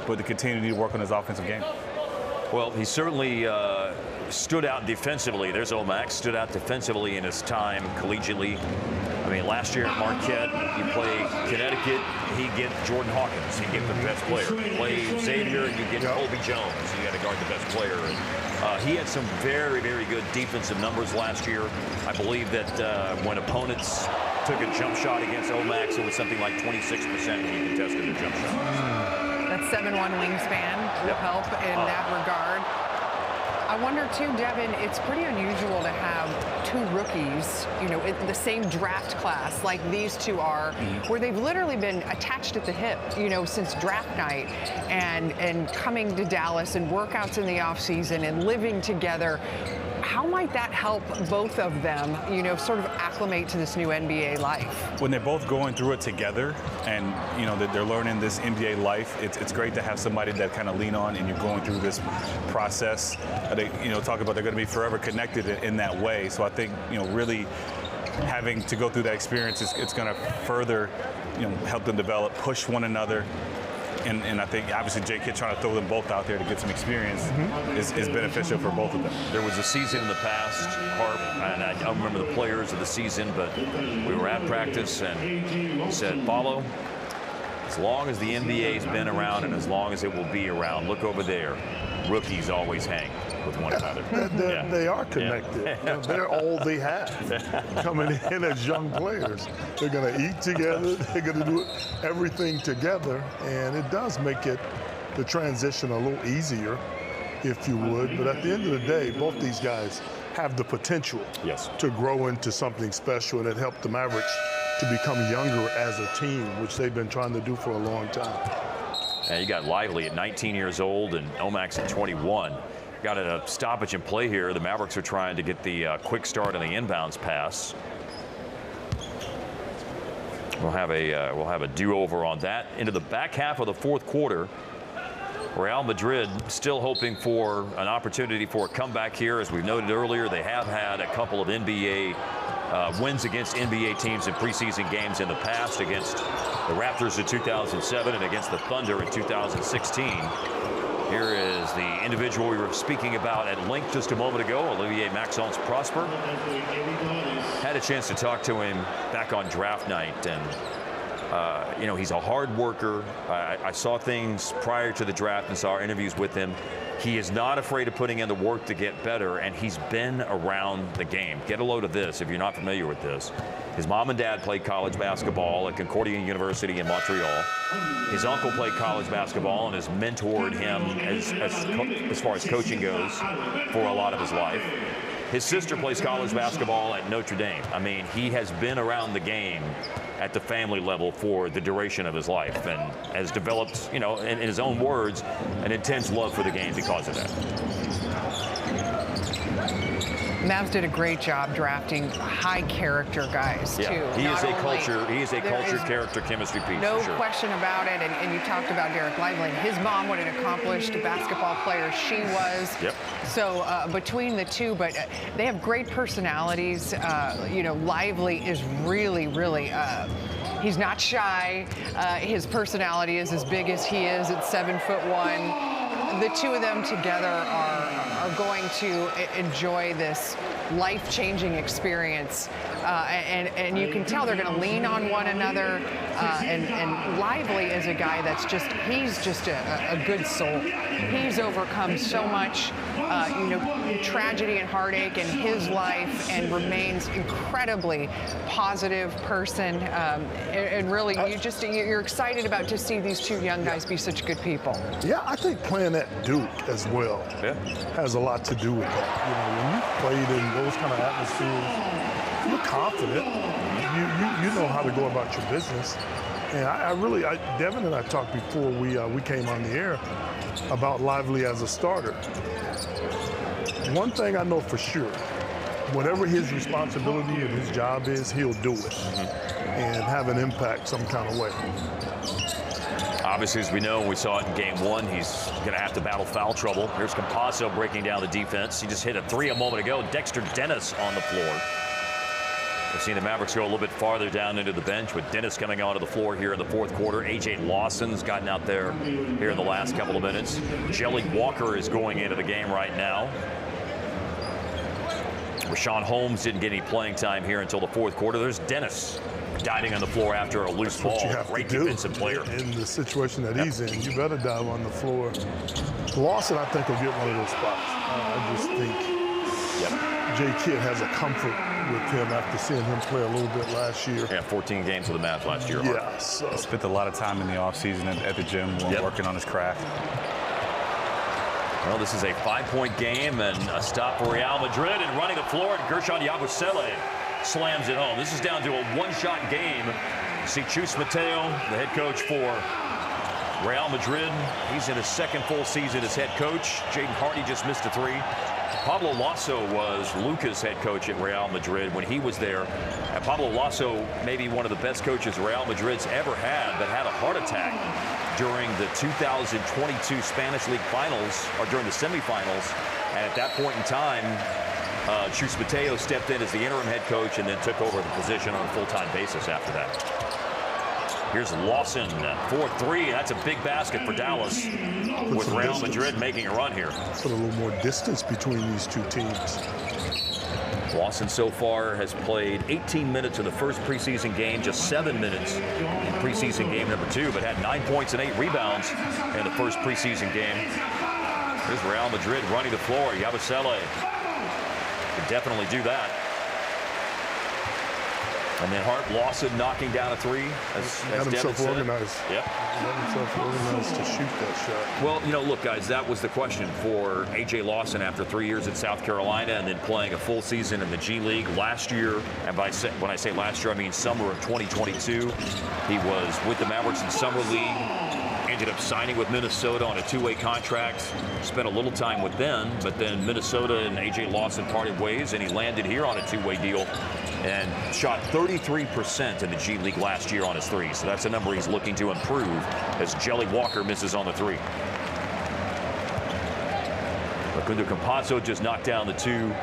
but to continue to work on his offensive game. Well, he certainly stood out defensively. There's Omax, stood out defensively in his time collegiately. I mean, last year at Marquette, you play Connecticut, he'd get Jordan Hawkins, he'd get the best player. You play Xavier, you get Kobe Jones, you got to guard the best player. And, he had some very, very good defensive numbers last year. I believe that when opponents took a jump shot against Omax, it was something like 26% when he contested a jump shot. That 7'1" wingspan will help in that regard. I wonder too, Devin, it's pretty unusual to have 2 rookies, in the same draft class like these 2 are, where they've literally been attached at the hip, since draft night, and coming to Dallas and workouts in the offseason and living together. How might that help both of them, sort of acclimate to this new NBA life? When they're both going through it together and, they're learning this NBA life, it's great to have somebody that kind of lean on and you're going through this process. They, talk about they're going to be forever connected in that way. So I think, really having to go through that experience, it's going to further help them develop, push one another. And I think obviously Jay Kidd trying to throw them both out there to get some experience is beneficial for both of them. There was a season in the past, Harp, and I don't remember the players of the season, but we were at practice and he said, Paulo, as long as the NBA's been around and as long as it will be around, look over there. Rookies always hang with one another. They are connected. Yeah. They're all they have coming in as young players. They're going to eat together. They're going to do everything together. And it does make the transition a little easier, if you would. But at the end of the day, both these guys have the potential to grow into something special, and it helped the Mavericks to become younger as a team, which they've been trying to do for a long time. And you got Lively at 19 years old and Omax at 21. Got a stoppage in play here. The Mavericks are trying to get the quick start on the inbounds pass. We'll have a do-over on that. Into the back half of the fourth quarter, Real Madrid still hoping for an opportunity for a comeback here. As we've noted earlier, they have had a couple of NBA wins against NBA teams in preseason games in the past, against the Raptors in 2007 and against the Thunder in 2016. Here is the individual we were speaking about at length just a moment ago, Olivier Maxence Prosper. Had a chance to talk to him back on draft night, and he's a hard worker. I saw things prior to the draft and saw interviews with him. He is not afraid of putting in the work to get better, and he's been around the game. Get a load of this if you're not familiar with this. His mom and dad played college basketball at Concordia University in Montreal. His uncle played college basketball and has mentored him as far as coaching goes for a lot of his life. His sister plays college basketball at Notre Dame. I mean, he has been around the game at the family level for the duration of his life and has developed, in his own words, an intense love for the game because of that. Mavs did a great job drafting high character guys too. He is a culture character chemistry piece. No for sure. question about it. And you talked about Derek Lively. His mom, what an accomplished basketball player she was. Yep. So between the two, but they have great personalities. Lively is really, he's not shy. His personality is as big as he is at 7'1". The two of them together are going to enjoy this life-changing experience, and you can tell they're going to lean on one another. And Lively is a guy that's he's just a good soul. He's overcome so much, tragedy and heartache in his life, and remains incredibly positive person. And really, you're excited about to see these two young guys be such good people. Yeah, I think playing at Duke as well has a lot to do with that. When you played in those kind of atmospheres, you're confident. You know how to go about your business. And Devin and I talked before we came on the air about Lively as a starter. One thing I know for sure, whatever his responsibility and his job is, he'll do it and have an impact some kind of way. Obviously, as we know, we saw it in game one, he's going to have to battle foul trouble. Here's Campasso breaking down the defense. He just hit a three a moment ago. Dexter Dennis on the floor. We've seen the Mavericks go a little bit farther down into the bench with Dennis coming onto the floor here in the fourth quarter. A.J. Lawson's gotten out there here in the last couple of minutes. Jelly Walker is going into the game right now. Rashawn Holmes didn't get any playing time here until the fourth quarter. There's Dennis diving on the floor after a loose ball. Great defensive player. In the situation that he's in, you better dive on the floor. Lawson, I think, will get one of those spots. I just think Jay Kidd has a comfort with him after seeing him play a little bit last year. Yeah, 14 games with the Mavs last year. Yeah. So. He spent a lot of time in the offseason at the gym working on his craft. Well, this is a 5-point game and a stop for Real Madrid, and running the floor, and Gershon Yabusele slams it home. This is down to a one-shot game. You see Chus Mateo, the head coach for Real Madrid. He's in his second full season as head coach. Jaden Hardy just missed a three. Pablo Lasso was Luca's head coach at Real Madrid when he was there. And Pablo Lasso, maybe one of the best coaches Real Madrid's ever had, but had a heart attack during the 2022 Spanish League Finals, or during the semifinals. And at that point in time, Chus Mateo stepped in as the interim head coach and then took over the position on a full-time basis after that. Here's Lawson for 3. That's a big basket for Dallas, with Real Madrid making a run here. Put a little more distance between these two teams. Lawson so far has played 18 minutes in the first preseason game, just 7 minutes in preseason game number 2, but had 9 points and 8 rebounds in the first preseason game. Here's Real Madrid running the floor. Yabusele can definitely do that. And then Lawson knocking down a 3. Got himself organized. Yep. Got himself organized to shoot that shot. Well, you know, look, guys, that was the question for A.J. Lawson after 3 years at South Carolina and then playing a full season in the G League last year. And when I say last year, I mean summer of 2022. He was with the Mavericks in Summer League. Ended up signing with Minnesota on a 2-way contract. Spent a little time with them, but then Minnesota and A.J. Lawson parted ways, and he landed here on a 2-way deal and shot 33% in the G League last year on his 3. So that's a number he's looking to improve as Jelly Walker misses on the 3. Facundo Campazzo just knocked down the 2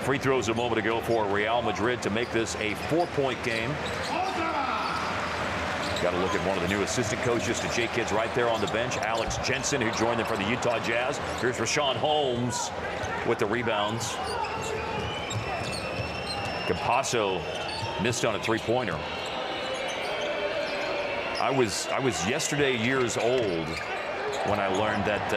free throws a moment ago for Real Madrid to make this a 4-point game. Got to look at one of the new assistant coaches to J-Kids right there on the bench, Alex Jensen, who joined them for the Utah Jazz. Here's Rashawn Holmes with the rebounds. Campazzo missed on a 3-pointer. I was yesterday years old when I learned that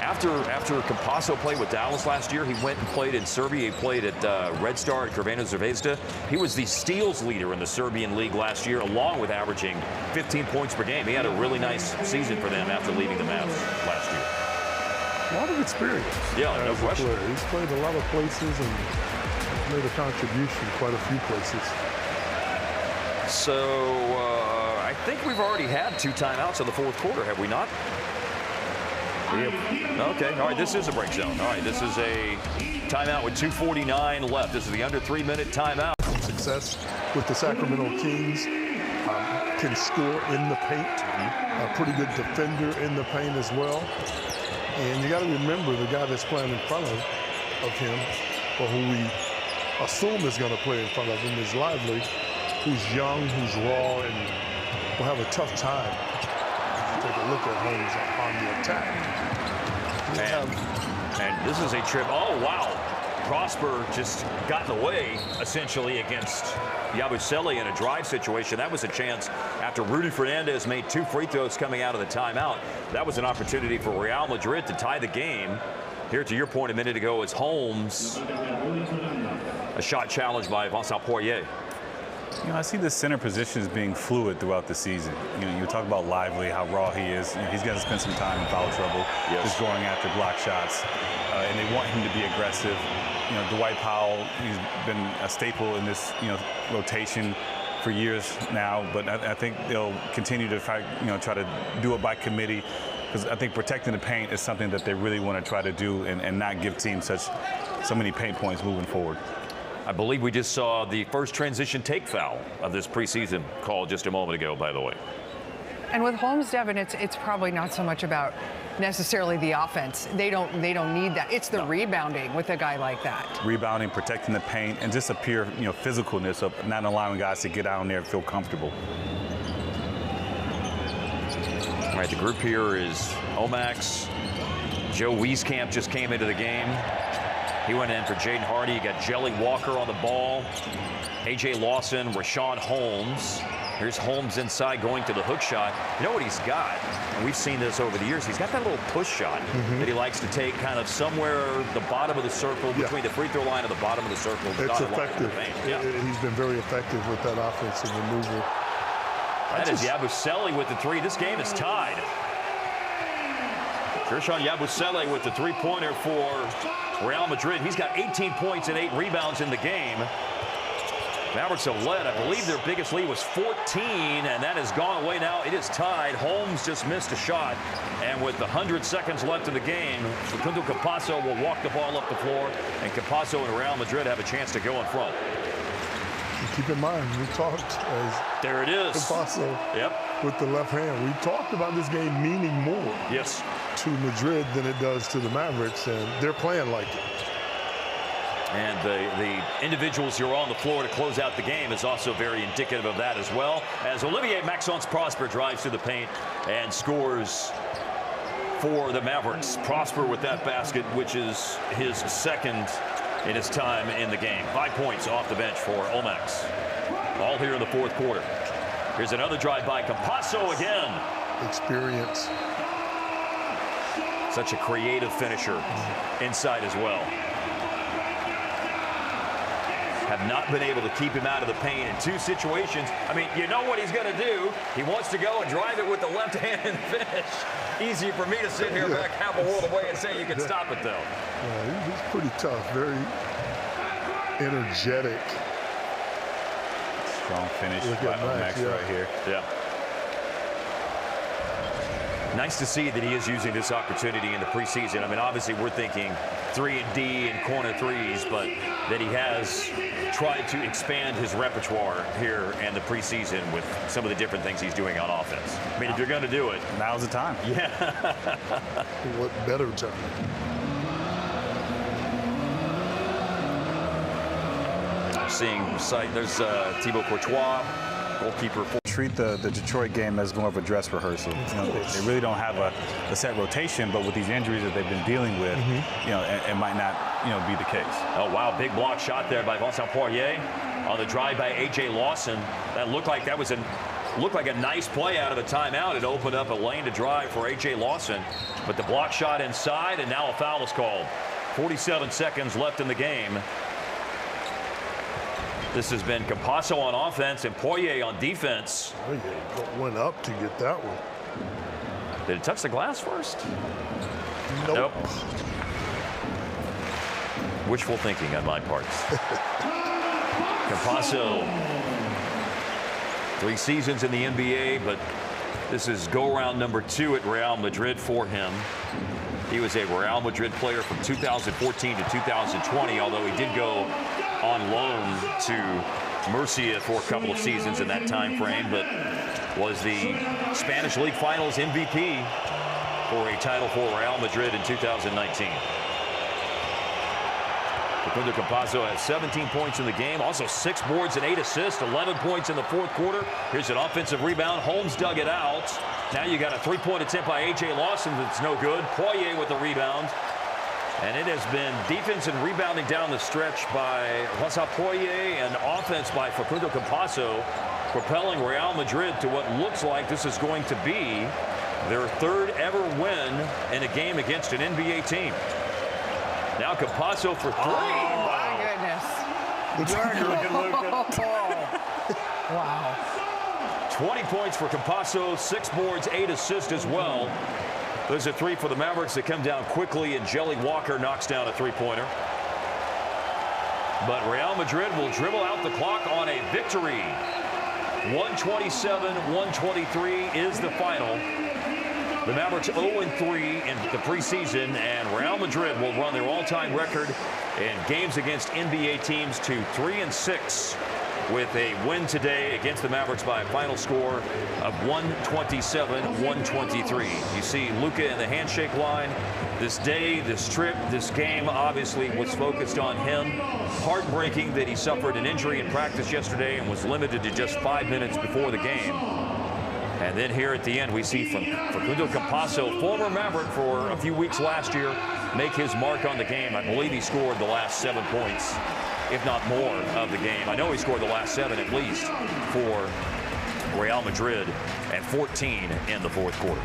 after Campazzo played with Dallas last year, he went and played in Serbia. He played at Red Star at Crvena Zvezda. He was the steals leader in the Serbian league last year, along with averaging 15 points per game. He had a really nice season for them after leaving the Mavs last year. A lot of experience. Yeah, no question. He's played a lot of places and made a contribution quite a few places. So I think we've already had 2 timeouts in the 4th quarter, have we not? Okay, all right, this is a break zone. All right, this is a timeout with 2:49 left. This is the under 3-minute timeout. Success with the Sacramento Kings. Can score in the paint. A pretty good defender in the paint as well. And you got to remember the guy that's playing in front of him, or who we assume is going to play in front of him, is Lively, who's young, who's raw, and will have a tough time. Take a look at Holmes on the attack. And this is a trip. Oh, wow. Prosper just got in the way, essentially, against Yabusele in a drive situation. That was a chance after Rudy Fernandez made 2 free throws coming out of the timeout. That was an opportunity for Real Madrid to tie the game. Here, to your point a minute ago, is Holmes. A shot challenged by Vincent Poirier. You know, I see the center positions being fluid throughout the season. You know, you talk about Lively, how raw he is. You know, he's got to spend some time in foul trouble, just going after block shots, and they want him to be aggressive. You know, Dwight Powell, he's been a staple in this, rotation for years now. But I think they'll continue to try to do it by committee, because I think protecting the paint is something that they really want to try to do and not give teams so many paint points moving forward. I believe we just saw the first transition take foul of this preseason call just a moment ago, by the way. And with Holmes, Devin, it's probably not so much about necessarily the offense. They don't need that. It's the rebounding with a guy like that. Rebounding, protecting the paint, and just a pure physicalness of not allowing guys to get down there and feel comfortable. All right, the group here is Omax. Joe Wieskamp just came into the game. He went in for Jaden Hardy. You got Jelly Walker on the ball. A.J. Lawson, Rashawn Holmes. Here's Holmes inside going to the hook shot. You know what he's got? And we've seen this over the years. He's got that little push shot that he likes to take kind of somewhere the bottom of the circle, between the free throw line and the bottom of the circle. It's effective. He's been very effective with that offensive maneuver. That is Yabusele with the 3. This game is tied. Krishan Yabusele with the 3-pointer for Real Madrid. He's got 18 points and 8 rebounds in the game. Mavericks have led. I believe their biggest lead was 14, and that has gone away now. It is tied. Holmes just missed a shot, and with 100 seconds left in the game, Facundo Campazzo will walk the ball up the floor, and Campazzo and Real Madrid have a chance to go in front. And keep in mind, we talked as there it is. Campazzo with the left hand. We talked about this game meaning more to Madrid than it does to the Mavericks, and they're playing like it. And the individuals who are on the floor to close out the game is also very indicative of that as well, as Olivier Maxence-Prosper drives to the paint and scores for the Mavericks. Prosper with that basket, which is his second in his time in the game. 5 points off the bench for Omax. All here in the fourth quarter. Here's another drive by Campasso again. Experience. Such a creative finisher inside as well. Have not been able to keep him out of the paint in two situations. I mean, you know what he's going to do. He wants to go and drive it with the left hand and finish. Easy for me to sit here back half a world away and say you can stop it, though. Yeah, he's pretty tough, very energetic. Strong finish Look by at Max, Max right here. Yeah. Nice to see that he is using this opportunity in the preseason. I mean, obviously we're thinking 3-and-D and corner threes, but that he has tried to expand his repertoire here in the preseason with some of the different things he's doing on offense. I mean, if you're going to do it, now's the time. Yeah. What better time? Seeing there's Thibaut Courtois, goalkeeper. Treat the Detroit game as more of a dress rehearsal. You know, they really don't have a set rotation, but with these injuries that they've been dealing with, you know, it might not, you know, be the case. Oh wow, big block shot there by Vincent Poirier on the drive by AJ Lawson. That looked like a nice play out of the timeout. It opened up a lane to drive for AJ Lawson, but the block shot inside, and now a foul is called. 47 seconds left in the game. This has been Campasso on offense and Poirier on defense. Poirier went up to get that one. Did it touch the glass first? Nope. Wishful thinking on my part. Campasso, 3 seasons in the NBA, but this is go-around number 2 at Real Madrid for him. He was a Real Madrid player from 2014 to 2020, although he did go on loan to Murcia for a couple of seasons in that time frame, but was the Spanish League Finals MVP for a title for Real Madrid in 2019. Facundo Campasso has 17 points in the game, also 6 boards and 8 assists, 11 points in the fourth quarter. Here's an offensive rebound. Holmes dug it out. Now you got a 3-point attempt by A.J. Lawson that's no good. Poirier with the rebound. And it has been defense and rebounding down the stretch by Vincent Poirier and offense by Facundo Campasso, propelling Real Madrid to what looks like this is going to be their 3rd ever win in a game against an NBA team. Now Campasso for 3. Oh, my goodness. Wow. 20 points for Campasso, 6 boards, 8 assists as well. There's a 3 for the Mavericks that come down quickly, and Jelly Walker knocks down a 3-pointer. But Real Madrid will dribble out the clock on a victory. 127-123 is the final. The Mavericks 0-3 in the preseason, and Real Madrid will run their all-time record in games against NBA teams to 3-6 with a win today against the Mavericks by a final score of 127-123. You see Luka in the handshake line. This day, this trip, this game obviously was focused on him. Heartbreaking that he suffered an injury in practice yesterday and was limited to just 5 minutes before the game. And then here at the end, we see from Facundo Campasso, former Maverick for a few weeks last year, make his mark on the game. I believe he scored the last 7 points, if not more, of the game. I know he scored the last 7 at least for Real Madrid, and 14 in the fourth quarter.